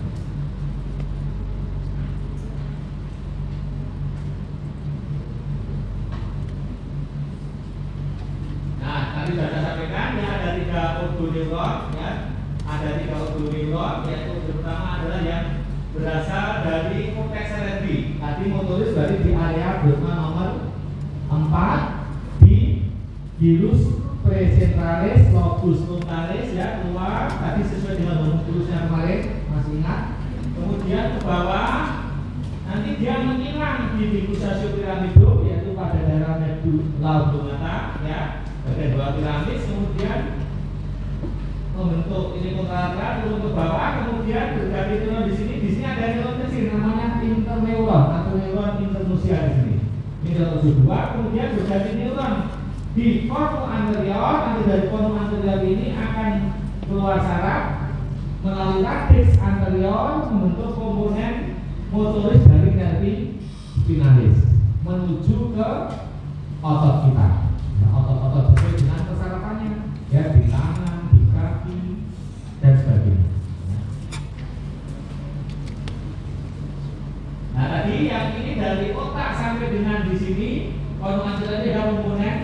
Nah, tadi sudah saya sampaikan ya ada 3 orgoneuron ya, ada 3 orgoneuron yaitu pertama adalah yang berasal dari cortex cerebri. Tadi motoris berarti di area berma nomor 4 di gilus presentralis, lobus frontalis ya keluar tadi sesuai dengan homunculusnya kemarin, masih ingat? Kemudian ke bawah nanti dia menyilang di decussatio pyramidum yaitu pada daerah medulla oblongata ya, bagian bawah piramis, kemudian membentuk ini kontralateral turun ke bawah, kemudian berganti neuron di sini ada neuron kecil namanya interneuron atau neuron internusia di sini. Ini neuron 2, kemudian berganti neuron di kornu anterior. Nanti dari kornu anterior ini akan keluar saraf melalui radix anterior membentuk komponen motoris dari nervi spinalis menuju ke otot kita. Nah, otot-otot sesuai dengan persarapannya ya, di tangan, di kaki dan sebagainya. Nah, tadi yang ini dari otak sampai dengan di sini kornu anterior ini ada komponen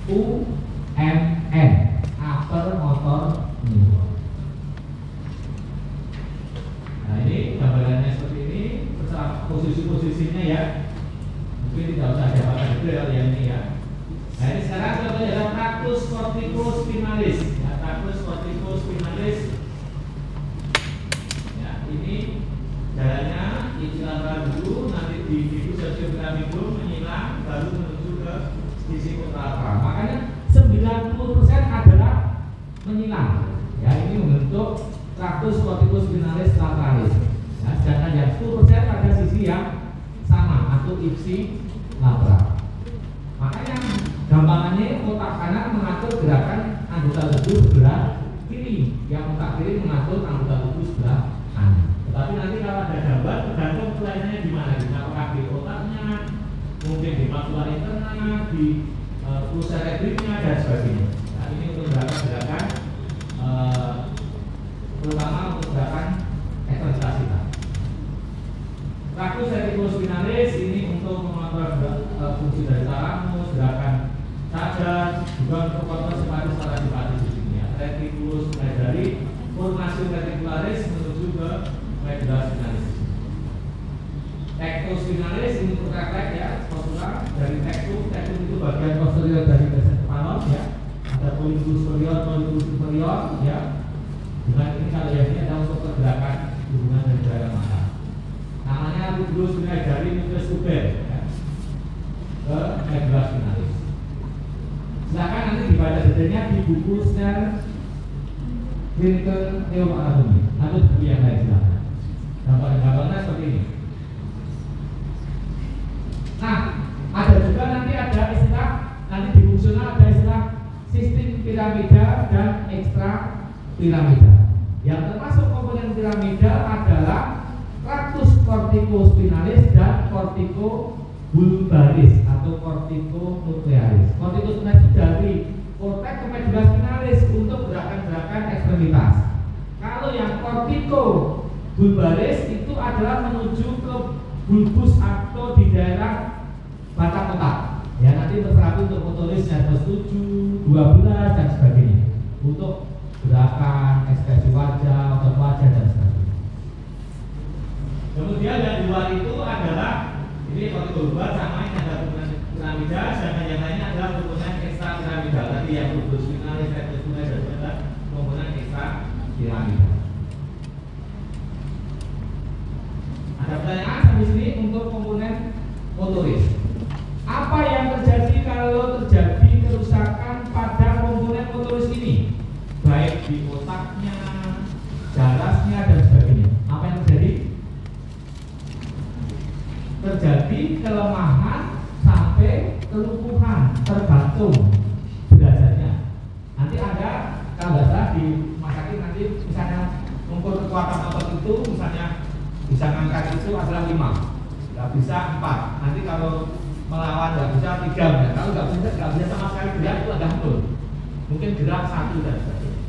UMN, upper motor neuron. Nah, ini gambarannya seperti ini, posisi-posisinya ya. Mungkin tidak usah jawabkan detail yang ini ya. Nah, ini sekarang contohnya adalah traktus corticospinalis. Ya, traktus corticospinalis. Ya, ini jalannya icilan dulu, nanti di decussatio pyramidum menyilang, baru menuju ke sisi kontralateral. Makanya 90% adalah menyilang. Ya, ini membentuk traktus corticospinalis lateralis. Ya, sedangkan yang 10% pada sisi yang sama atau ipsi lateral. Makanya gampangannya otak kanan mengatur gerakan anggota tubuh sebelah kiri, yang otak kiri mengatur anggota tubuh sebelah kanan. Tetapi nanti kalau ada gambar tergantung pelayanannya di mana, apakah di otaknya, mungkin di makula interna, di pusat cerebrinya dan sebagainya. Nah, ini untuk gerakan terutama untuk gerakan ekstensitas kita. Traktus reticulospinalis ini untuk mengontrol fungsi dari talamus, gerakan sadar, juga untuk kontrol simpatis parasimpatis di sini ya. Reticulus mulai dari formasi reticularis menuju ke medulla spinalis. Tectus spinalis ini untuk refleks ya, postura dari tectus itu bagian posterior dari mesencephalon ya. Ada polliculus superior, polliculus inferior ya. Dengan ini kalau yang ini adalah untuk pergerakan hubungan dari daerah mata. Namanya rubulus mulai dari nucleus puber ya. medula spinalis. Silakan nanti dibaca detailnya di buku Snell Clinical Neuroanatomy atau buku yang lain silakan. Gambar-gambarnya seperti ini. Nah, ada juga nanti ada istilah, nanti di fungsional ada istilah sistem piramida dan ekstra piramida. Yang termasuk komponen piramida adalah tractus corticospinalis dan corticobulbaris atau corticonuklearis. Corticospinalis itu dari korteks ke medula spinalis untuk gerakan-gerakan ekstremitas. Kalau yang corticobulbaris itu adalah menuju ke bulbus atau di daerah batang otak. Ya, nanti terterapi untuk motoris nervus 7, 12 dan sebagainya. Untuk gerakan, ekspresi wajah, otot wajah dan sebagainya. Kemudian yang di luar itu adalah ini corticobulbar sama ini ada komponen piramida, sedangkan yang lainnya adalah komponen ekstra piramida. Tadi yang bulbus spinalis, nervus 7 dan sebagainya komponen ekstra piramida. Ada pertanyaan sampai sini untuk komponen motoris. Apa yang terjadi kalau terjadi kerusakan pada komponen motoris ini, baik di otaknya, jarasnya dan sebagainya? Apa yang terjadi? Terjadi kelemahan sampai kelumpuhan, tergantung derajatnya. Nanti ada kalau nggak salah di rumah sakit nanti misalnya ukur kekuatan otot itu misalnya bisa ngangkat itu adalah 5, nggak bisa 4. Nanti kalau melawan nggak bisa 3, kalau nggak bisa sama sekali gerak itu ada 0. Mungkin gerak 1 dan sebagainya.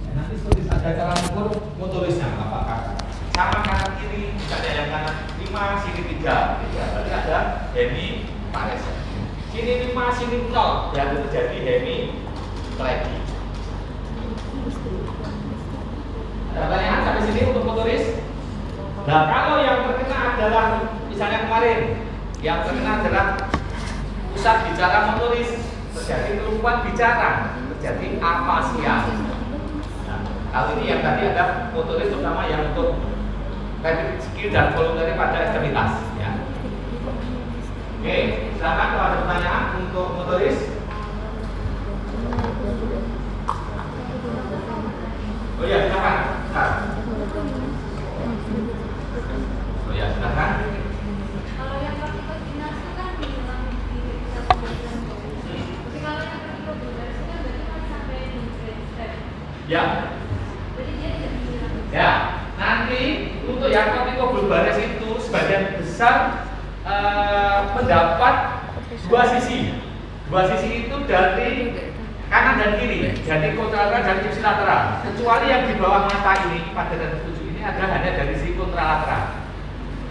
Ya, nanti seperti ada cara mengukur motorisnya apakah sama kanan kiri, misalnya yang kanan 5, sini 3, berarti ada hemiparesia. Sini 5, sini 0, berarti terjadi hemiplegia. Ada pertanyaan sampai sini untuk motoris? Nah, kalau yang terkena adalah misalnya kemarin yang terkena adalah pusat bicara motoris, terjadi kelumpuhan bicara, terjadi afasia. Nah, kalau ini yang tadi ada motoris terutama yang untuk skill dan voluntary pada ekstremitas. Ya. Oke, silakan kalau ada pertanyaan untuk motoris. Oh ya, silakan. Oh ya, silakan. Kalau yang corticospinalis itu kan bilang di tapi kalau yang corticobulbaris itu kan berarti kan sampai di step. Ya. Jadi dia tidak bilang. Ya, nanti untuk yang corticobulbaris itu sebagian besar mendapat dua sisi. Dua sisi itu dari kanan dan kiri, jadi kontralateral dan ipsilateral. Kecuali yang di bawah mata ini pada dan tujuh ini adalah hanya dari sisi kontralateral.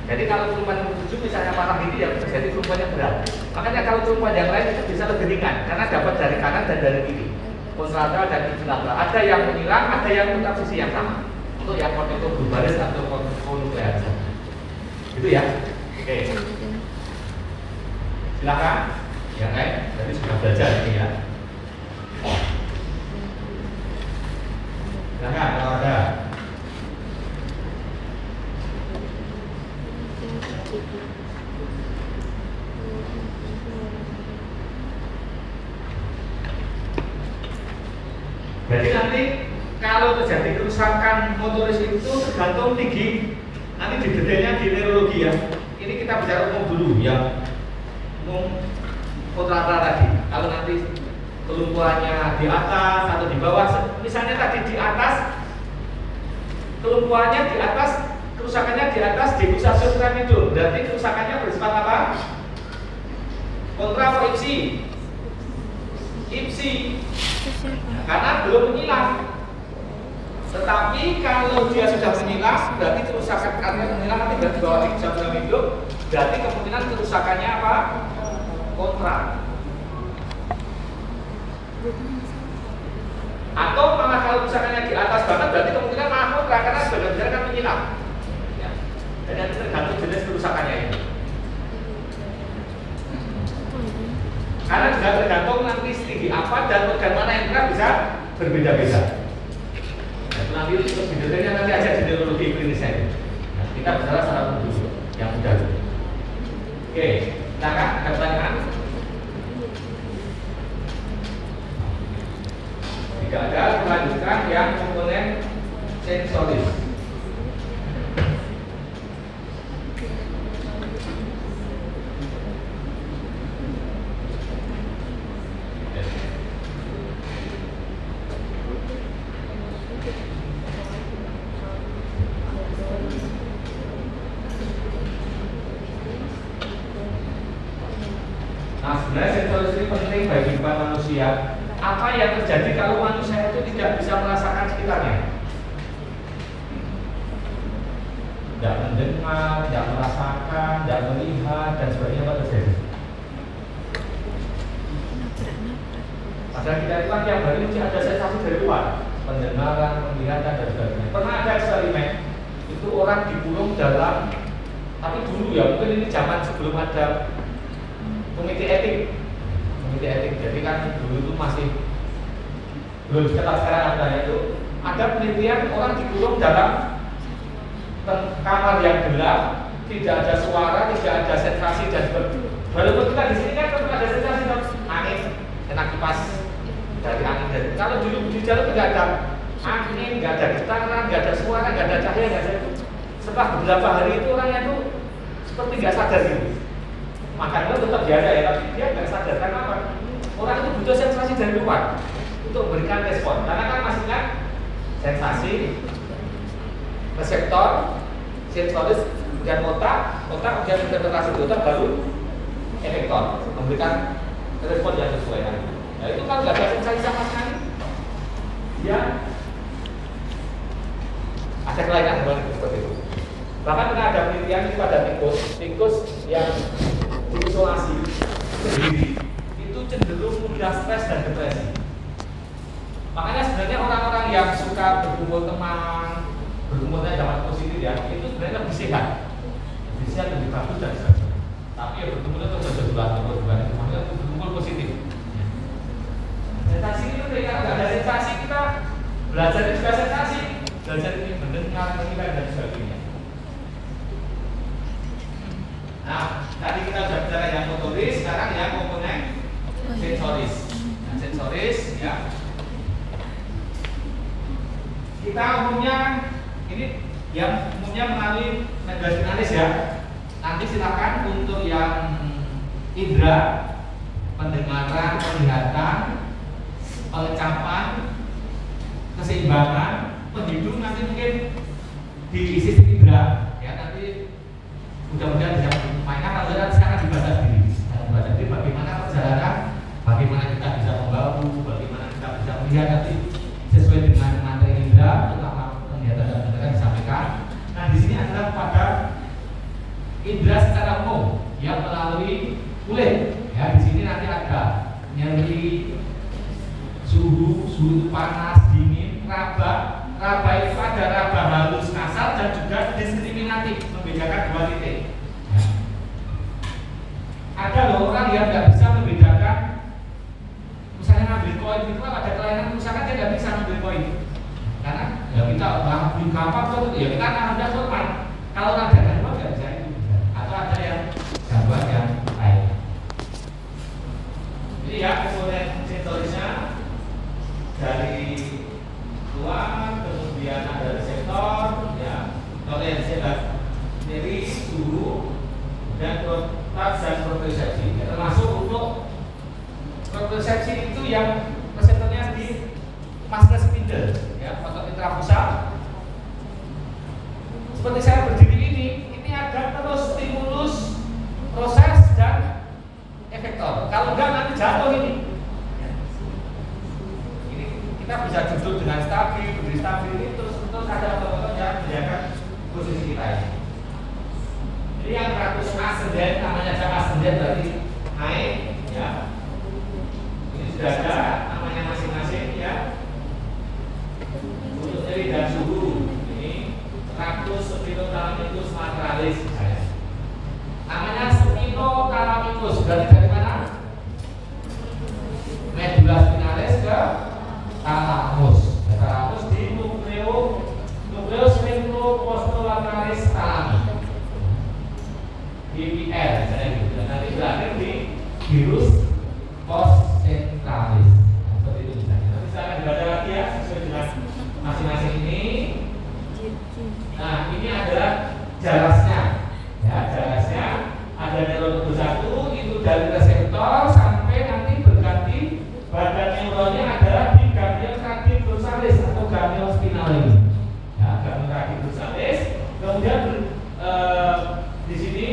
Jadi kalau kelumpuhan yang tujuh misalnya parah ini ya terjadi kelumpuhan yang berat. Makanya kalau kelumpuhan yang lain itu bisa lebih ringan karena dapat dari kanan dan dari kiri, kontralateral dan ipsilateral. Ada yang menyerang, ada yang tetap sisi yang sama. Untuk yang corticobulbaris atau corticobulbaris. Itu ya. Oke. Silakan. Ya kan? Jadi sudah belajar ini ya. Silakan kalau ada. Jadi nanti kalau terjadi kerusakan motoris itu tergantung tinggi. Nanti di detailnya di neurologi ya. Ini kita bicara umum dulu ya. Umum kontralateral tadi. Kalau nanti kelumpuhannya di atas atau di bawah, misalnya tadi di atas, kelumpuhannya di atas, kerusakannya di atas di pusat piramidum. Berarti kerusakannya bersifat apa? Kontra atau ipsi? Ipsi. Karena belum menyilang. Tetapi kalau dia sudah menyilang, berarti kerusakan karena menyilang nanti di bawah pusat piramidum. Berarti kemungkinan kerusakannya apa? Kontra. Atau malah kalau kerusakannya di atas banget, berarti kemungkinan malah kontra karena sebagian besar kan menyilang. Ya. Dan nanti tergantung jenis kerusakannya ini. Karena juga tergantung nanti setinggi apa dan organ mana yang kena bisa berbeda-beda. Nanti untuk detailnya nanti aja di neurologi klinisnya. Nah, kita bicara secara dulu yang mudah. Oke, silakan ada pertanyaan. Nah, sebenarnya sensoris ini penting bagi kehidupan manusia. Apa yang terjadi kalau manusia itu tidak bisa merasakan sekitarnya? Tidak mendengar, tidak merasakan, tidak melihat, dan sebagainya, apa terjadi? Padahal kita lihat tiap hari ini ada sensasi dari luar, pendengaran, penglihatan, dan sebagainya. Pernah ada eksperimen, itu orang dikurung dalam, tapi dulu ya, mungkin ini zaman sebelum ada komite etik. Jadi kan dulu itu masih belum sekarang ada, itu ada penelitian orang dikurung dalam kamar yang gelap, tidak ada suara, tidak ada sensasi dan sebagainya. Walaupun kita di sini kan tetap ada sensasi, angin, enak kipas dari angin. Dan kalau dulu di dalam tidak ada angin, nggak ada getaran, nggak ada suara, nggak ada cahaya, nggak ada itu. Setelah beberapa hari itu orangnya itu seperti nggak sadar gitu. Makannya tetap biasa ya, tapi dia nggak sadar. Karena apa? Orang itu butuh sensasi dari luar untuk memberikan respon. Karena kan masih kan sensasi, reseptor, sensoris, kemudian otak, kemudian interpretasi otak, baru efektor memberikan respon yang sesuai. Nah itu kan nggak ada sensasi sama sekali. Ya, ada kelainan seperti itu. Bahkan pernah ada penelitian pada tikus yang diisolasi sendiri itu cenderung mudah stres dan depresi. Makanya sebenarnya orang-orang yang suka berkumpul teman, berkumpulnya dalam positif ya, itu sebenarnya lebih sehat, lebih bagus dan sebagainya. Tapi ya berkumpulnya itu berbulan itu makanya berkumpul positif. Sensasi itu kalau nggak ada sensasi kita belajar juga sensasi, belajar ini mendengar, melihat dan sebagainya. Nah, tadi kita sudah bicara yang motoris, sekarang yang komponen sensoris. Nah, sensoris ya. Kita umumnya ini yang umumnya melalui media finalis ya. Nanti silakan untuk yang indera, pendengaran, penglihatan, pengecapan, keseimbangan, penghidung nanti mungkin di sistem indera ya, nanti mudah-mudahan bisa mainkan pelajaran sekarang dibaca diri bagaimana perjalanan, bagaimana kita bisa membau, bagaimana kita bisa melihat nanti sesuai dengan materi indera, terutama penglihatan dan pendengaran disampaikan. Nah di sini adalah pada indera secara umum yang melalui kulit. Ya di sini nanti ada nyeri, suhu itu panas, dingin, raba. Raba itu ada raba halus, kasar dan juga diskriminatif, membedakan dua titik. Ya. Ada loh orang yang nggak bisa membedakan, misalnya ngambil koin itu ada kelainan, misalkan dia nggak bisa ngambil koin, karena ya kita beli gampang tuh, ya kita ngambil korban. Kalau ada gangguan nggak bisa itu, atau ada yang gangguan yang lain. Jadi ya komponen sensorisnya dari luar, kemudian ada reseptor, ya, kalau yang sehat nyeri, suhu, dan kontak dan propriosepsi. Ya, termasuk untuk propriosepsi itu yang reseptornya di muscle spindle, ya, otot intramural. Seperti saya berdiri ini ada terus stimulus, proses dan efektor. Kalau enggak nanti jatuh ini. Kita bisa duduk dengan stabil, berdiri stabil ini terus ada otot-otot yang menjaga posisi kita ini. Jadi yang 100 ascendent, namanya ada ascendent berarti naik, ya. Ini sudah ada namanya masing-masing, ya. Untuk nyeri dan suhu ini 100 spinocalamicus lateralis, misalnya. Namanya spinocalamicus berarti dari mana? Medulla spinalis ke talamus. Talamus di nukleus spinopostulateralis talami. DPL misalnya gitu. Dan nanti berakhir di virus postcentralis. Seperti itu misalnya. Nanti saya akan dibaca lagi ya sesuai dengan masing-masing ini. Nah, ini adalah jalasnya. Ya, jalasnya ada neuron 1 itu dari reseptor sampai nanti berganti badan neuronnya adalah di ganglion radicusalis atau ganglion spinalis. Ya, ganglion radicusalis. Kemudian di sini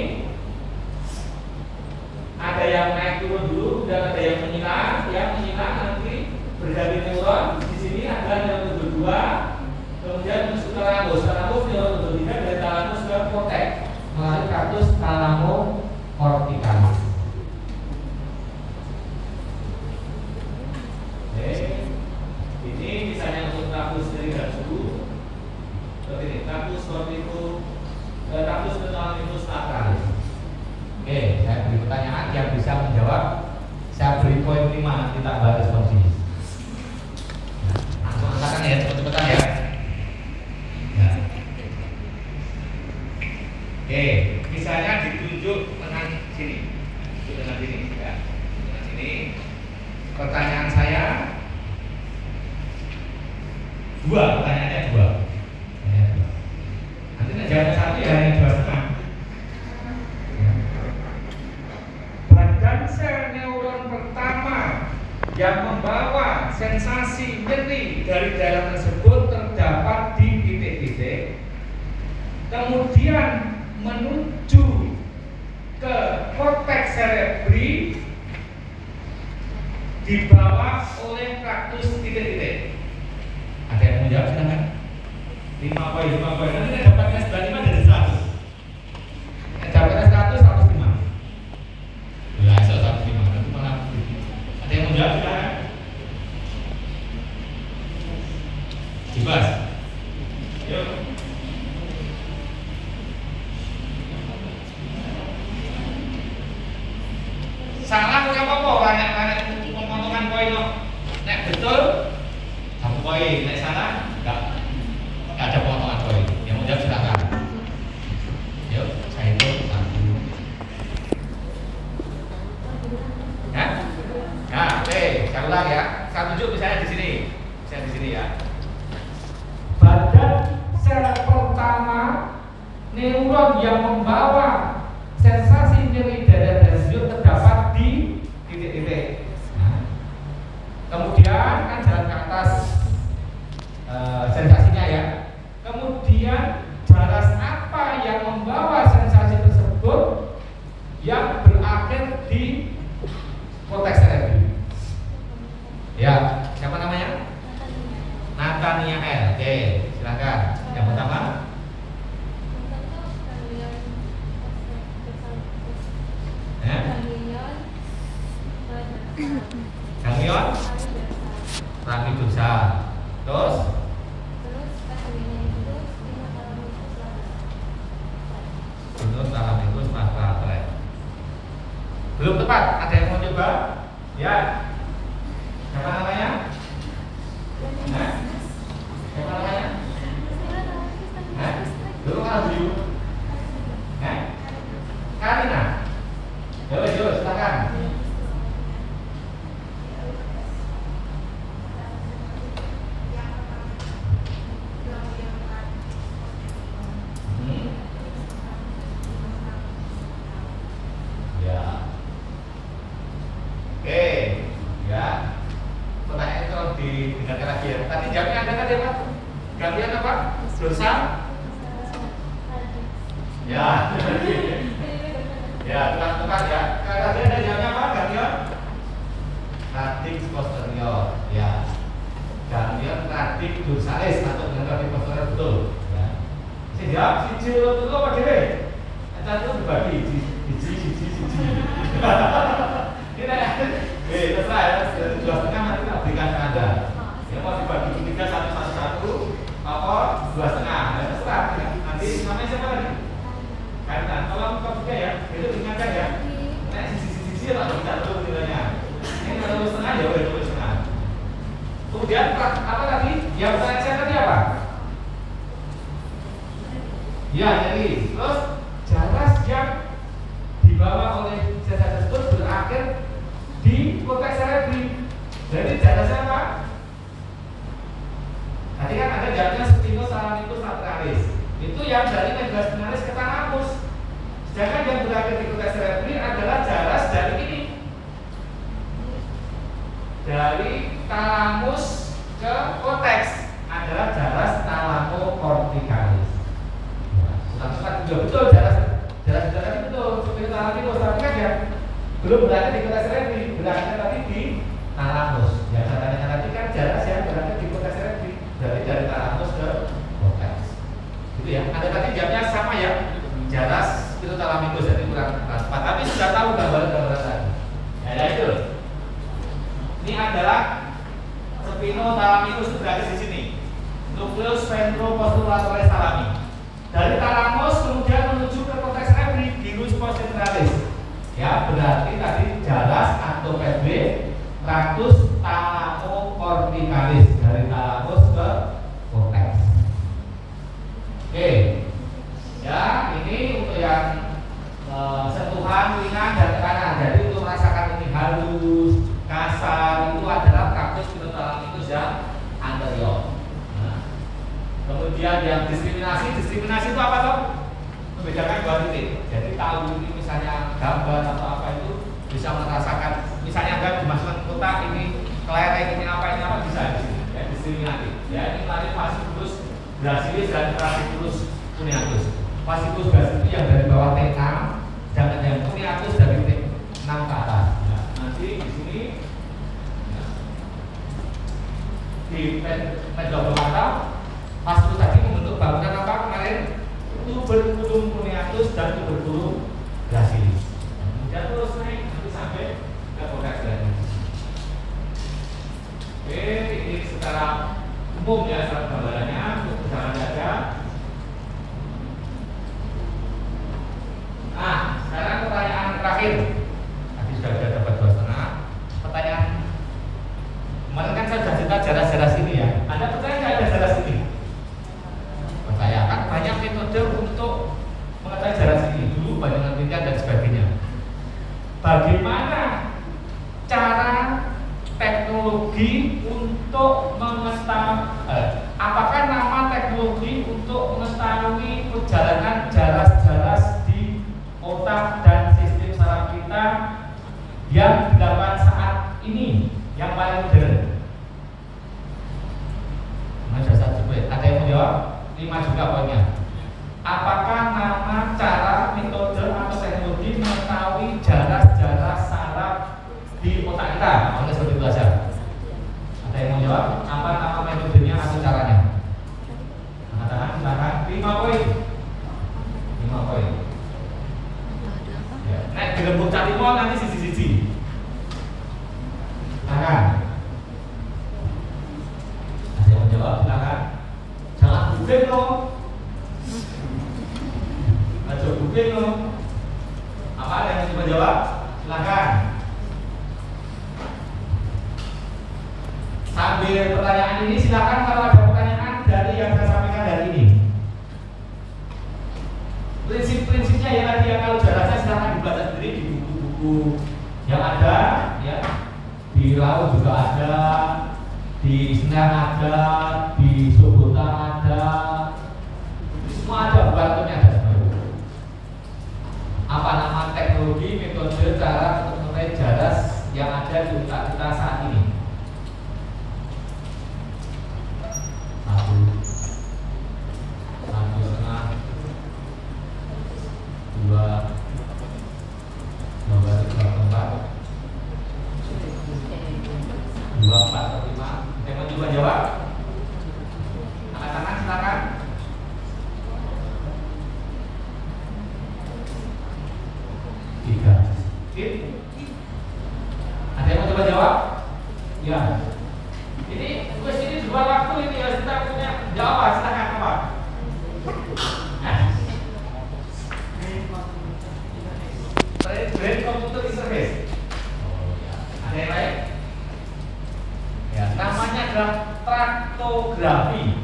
ada yang yang naik turun dulu, dan ada yang menyilang, nanti berganti neuron. Di sini adalah neuron kedua, kemudian masuk talamus, neuron ketiga dari talamus ke korteks melalui traktus talamokortikalis. Ini misalnya untuk traktus dari dulu, seperti ini, traktus talamus naturalis. Oke, saya beri pertanyaan yang bisa menjawab. Saya beri poin 5, nanti tambah responsi. Langsung angkatan ya, cepet-cepetan ya. Oke, misalnya ditunjuk dengan sini, ya. Dengan sini. Pertanyaan saya 2, pertanyaannya 2. Nanti jawabnya 1 ya, yang 2,5. Badan sel neuron pertama yang membawa sensasi nyeri dari daerah tersebut terdapat di titik-titik, kemudian menuju ke korteks cerebri, dibawa oleh traktus titik-titik. Ada yang mau jawab silakan. 5 poin. Nanti dapatnya 95 dari 100. Dapatnya 100, 105. Ya, 105. Nanti malah. Ada yang mau jawab silakan. Bebas. Yuk. Salah nggak apa-apa, banyak pemotongan poin loh. Nek betul 1 poin, nek salah nggak ada pemotongan poin. Yang mau jawab silakan. Yuk, saya itu 1. Ya, nah, oke, saya ulang ya. Saya tunjuk misalnya di sini, ya. Badan sel pertama neuron yang membawa sensasi nyeri dada tersebut terdapat di titik-titik. Kemudian kan jalan ke atas sensasinya ya. Kemudian jaras apa yang membawa sensasi tersebut yang berakhir di korteks cerebri? Ya, siapa namanya? Natania L. Oke, silakan. Yang pertama. Ganglion rami dorsal. Terus talamus lateral. Belum tepat. Ada yang mau coba? Ya. Siapa namanya? Siapa namanya? Belum tahu. Karina. Yo, silakan. Didengarkan lagi ya. Tadi jawabnya ada tadi apa? Gantian apa? Dorsal? Ya. Ya, tepat ya. Tadi ada jawabnya apa? Gantian? Radix posterior. Ya. Gantian radix dorsalis atau dengan radix posterior betul. Ya. Saya jawab siji itu apa dhewe? Acan itu dibagi siji. Ini terserah ya, 2,5 nanti tak berikan ke Anda. Yang mau dibagi 3 1 apa 2,5 ya terserah. Nanti namanya siapa lagi? Karena tolong kau juga ya, itu diingatkan ya. Nah sisi tak bisa terus nilainya. Ini kalau 2,5 ya udah 2,5. Kemudian apa tadi? Yang pertanyaan saya tadi apa? Ya jadi terus jaras yang dibawa oleh sensasi tersebut berakhir di korteks cerebri. Jadi jarasnya apa? Tadi kan ada jaraknya spinous talamus naturalis. Itu yang dari medulla spinalis ke talamus. Sedangkan yang berakhir di korteks cerebri adalah jaras dari ini. Dari talamus ke korteks adalah jaras talamokortikalis. Nah, konteks Revit berangkat tadi di Talamus. Ya katanya tadi kan jarak ya berangkat di konteks Revit dari Talamus ke konteks. Gitu ya. Ada tadi jamnya sama ya. Jarak itu Talamikus jadi kurang tepat. Tapi sudah tahu gambaran tadi. Ya itu. Ini adalah Spinotalamicus itu berada di sini. Nucleus ventroposterolateris thalami. Dari Talamus kemudian menuju ke konteks Revit di Lus postentralis. Ya, berarti tadi jalas atau PB tractus thalamocorticalis dari Talamus ke konteks. Oke. Ya, ini untuk yang sentuhan ringan dan tekanan. Jadi untuk merasakan ini halus, kasar itu adalah tractus spinotalamicus yang anterior. Kemudian yang diskriminasi itu apa toh? Membedakan dua titik. Jadi tahu ini misalnya gambar atau apa itu bisa merasakan. Misalnya kan dimasukkan kotak ini kelereng ini apa bisa di sini. Ya diskriminasi. Ya ini tadi fasciculus gracilis dan fasciculus cuneatus. Fasciculus gracilis itu yang dari bawah T6, jangan yang cuneatus dari T6 ke atas. Ya, nanti di sini ya, di pendobel mata Fasciculus tadi membentuk bangunan apa kemarin? Tuberculum cuneatus dan tuberculum gracilis. Kemudian terus naik nanti sampai ke konteks gracilis. Oke, ini secara umum ya secara gambarannya untuk berjalan saja. Nah, sekarang pertanyaan terakhir. Tadi sudah dapat 2,5. Pertanyaan kemarin kan saya sudah cerita jarak-jarak sini ya. Anda percaya nggak ada jarak sini? Percaya kan banyak metode untuk mengetahui jarak sini. Dulu banyak penelitian dan sebagainya. Bagaimana cara teknologi untuk mengetahui apakah nama teknologi untuk mengetahui perjalanan jaras-jaras di otak dan sistem saraf kita yang dilakukan saat ini yang paling modern? Ada satu ada yang mau jawab? 5 juga poinnya. Apakah nama, cara, metode atau teknologi mengetahui jarak-jarak saraf di otak kita? Oleh seperti itu aja. Ada yang mau jawab? Apa nama metodenya atau caranya? Katakan, silakan. 5 poin. 5 poin. Ya. Nek dirembuk catimo nanti siji-siji. Silakan. Ada yang mau jawab? Silakan. Jangan bubing loh. Aja bubing loh. Apa ada yang coba jawab? Silakan. Sambil pertanyaan ini silakan kalau ada pertanyaan dari yang saya sampaikan hari ini. Prinsip-prinsipnya ya tadi ya, kalau jaraknya silakan dibaca sendiri di buku-buku yang ada ya. Di Lau juga ada, di Senar ada, di Sobota ada, semua ada, bukan ada semua. Apa nama teknologi, metode, cara untuk mengetahui jarak yang ada di otak kita saat ini? 1,5, 2, 4, 5. Yang mau coba jawab? Angkat tangan silakan. 3. Ada yang mau coba jawab? Ya. Ini kuis ini 2 waktu ini ya, kita punya jawab. Silakan apa? Brain computer interface. Ada yang lain? Ya, namanya adalah traktografi.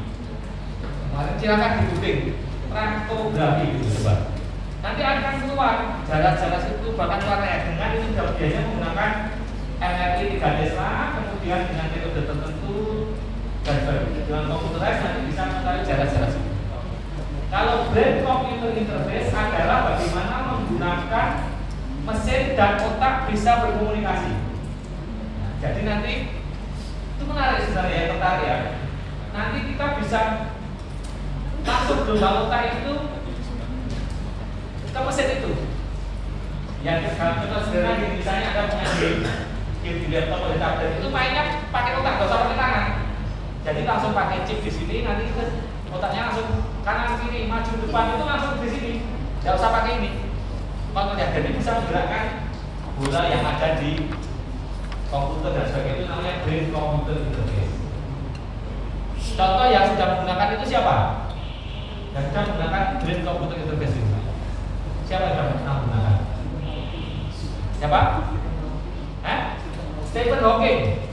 Kemarin silakan di googling traktografi gitu coba. Nanti akan keluar jarak-jarak itu bahkan warnanya dengan itu biasanya menggunakan MRI 3 Tesla, kemudian dengan metode tertentu dan sebagainya. Dengan computerized nanti bisa mengetahui jarak-jarak itu. Kalau brain computer interface adalah bagaimana menggunakan mesin dan otak bisa berkomunikasi. Nah, jadi nanti itu menarik sebenarnya ya, tertarik ya. Nanti kita bisa masuk ke dalam otak itu ke mesin itu. Yang contoh sederhana misalnya ada punya game di laptop atau di tablet itu mainnya pakai otak, nggak usah pakai tangan. Jadi langsung pakai chip di sini, nanti otaknya langsung kanan kiri maju depan itu langsung di sini, nggak usah pakai ini. Kontrolnya jadi bisa menggerakkan bola yang ada di komputer dan sebagainya, itu namanya brain computer interface. Contoh yang sudah menggunakan itu siapa? Yang sudah menggunakan brain computer interface itu siapa yang sudah pernah menggunakan? Siapa? Stephen Hawking.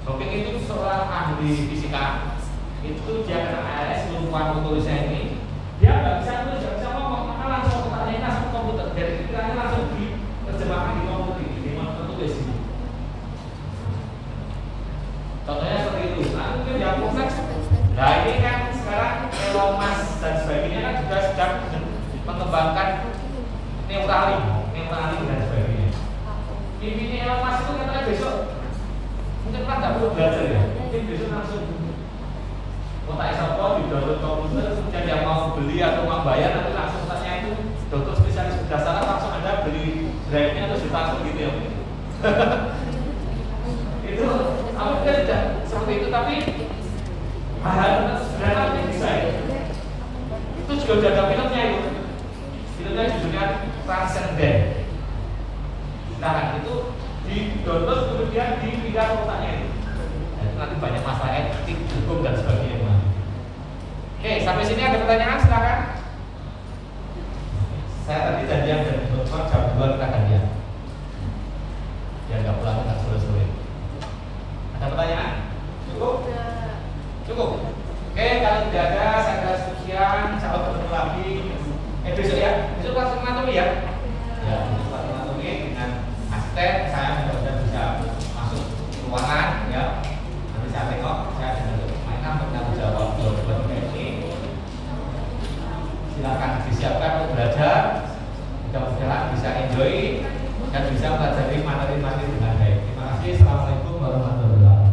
Hawking itu seorang ahli fisika. Itu dia kena ALS, lumpuhan motorisnya ini. Dia nggak bisa tulis, nggak bisa ngomong, maka langsung pertanyaannya langsung komputer. Dari pikirannya langsung diterjemahkan di komputer, di monitor tulis. Contohnya seperti itu. Nah, mungkin yang kompleks. Nah, ini kan sekarang Elon Musk dan sebagainya kan juga sedang mengembangkan Neuralink dan sebagainya. Mimpinya Elon Musk itu katanya besok mungkin kan nggak perlu belajar ya, mungkin besok langsung otak esapol di download komputer, kemudian yang mau beli atau mau bayar nanti langsung otaknya itu dokter spesialis berdasarkan langsung Anda beli drive-nya terus ditransfer gitu ya. Itu aku kan tidak seperti itu, tapi hal sederhana yang bisa itu juga sudah ada filmnya itu. Filmnya judulnya Transcendent. Nah itu di download kemudian dipindah otaknya itu. Nanti banyak masalah etik, hukum dan sebagainya. Oke, sampai sini ada pertanyaan silakan. Saya tadi janjian dan dokter jam 2 kita gantian. Biar nggak pulang kita sore-sore. Ada pertanyaan? Cukup? Cukup. Oke, kalau tidak ada saya kira sekian. Sampai ketemu lagi. Besok ya. Besok kelas anatomi ya. Ya, besok kelas anatomi dengan asisten. Saya mudah-mudahan bisa masuk ruangan ya. Saya tengok, saya dengan mainan bertanggung jawab buat ini. Silakan disiapkan untuk belajar. Mudah-mudahan bisa enjoy dan bisa pelajari materi-materi dengan baik. Terima kasih. Assalamualaikum warahmatullahi wabarakatuh.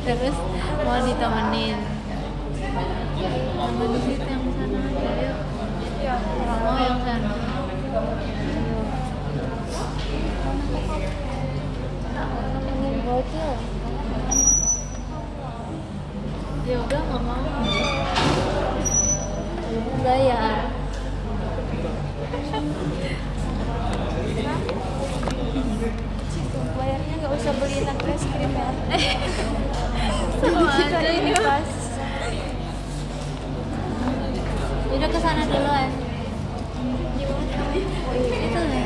Terus mau ditemenin sama duit yang sana aja yuk. Mau yang sana. Bocil. Ya udah nggak mau. Bayar. Bayarnya nggak usah beliin aku es krim ya. Sama aja ini pas. Udah kesana dulu ya. Itu nih.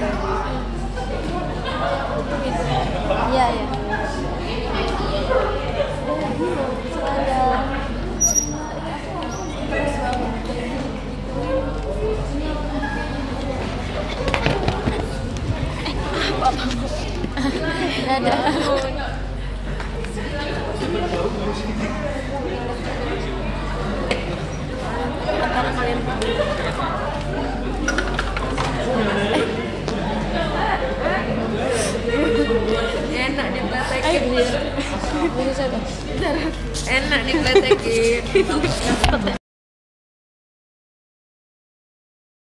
Iya ya. Dadah. Antara kalian enak dipletekin bisa tuh. enak dipletekin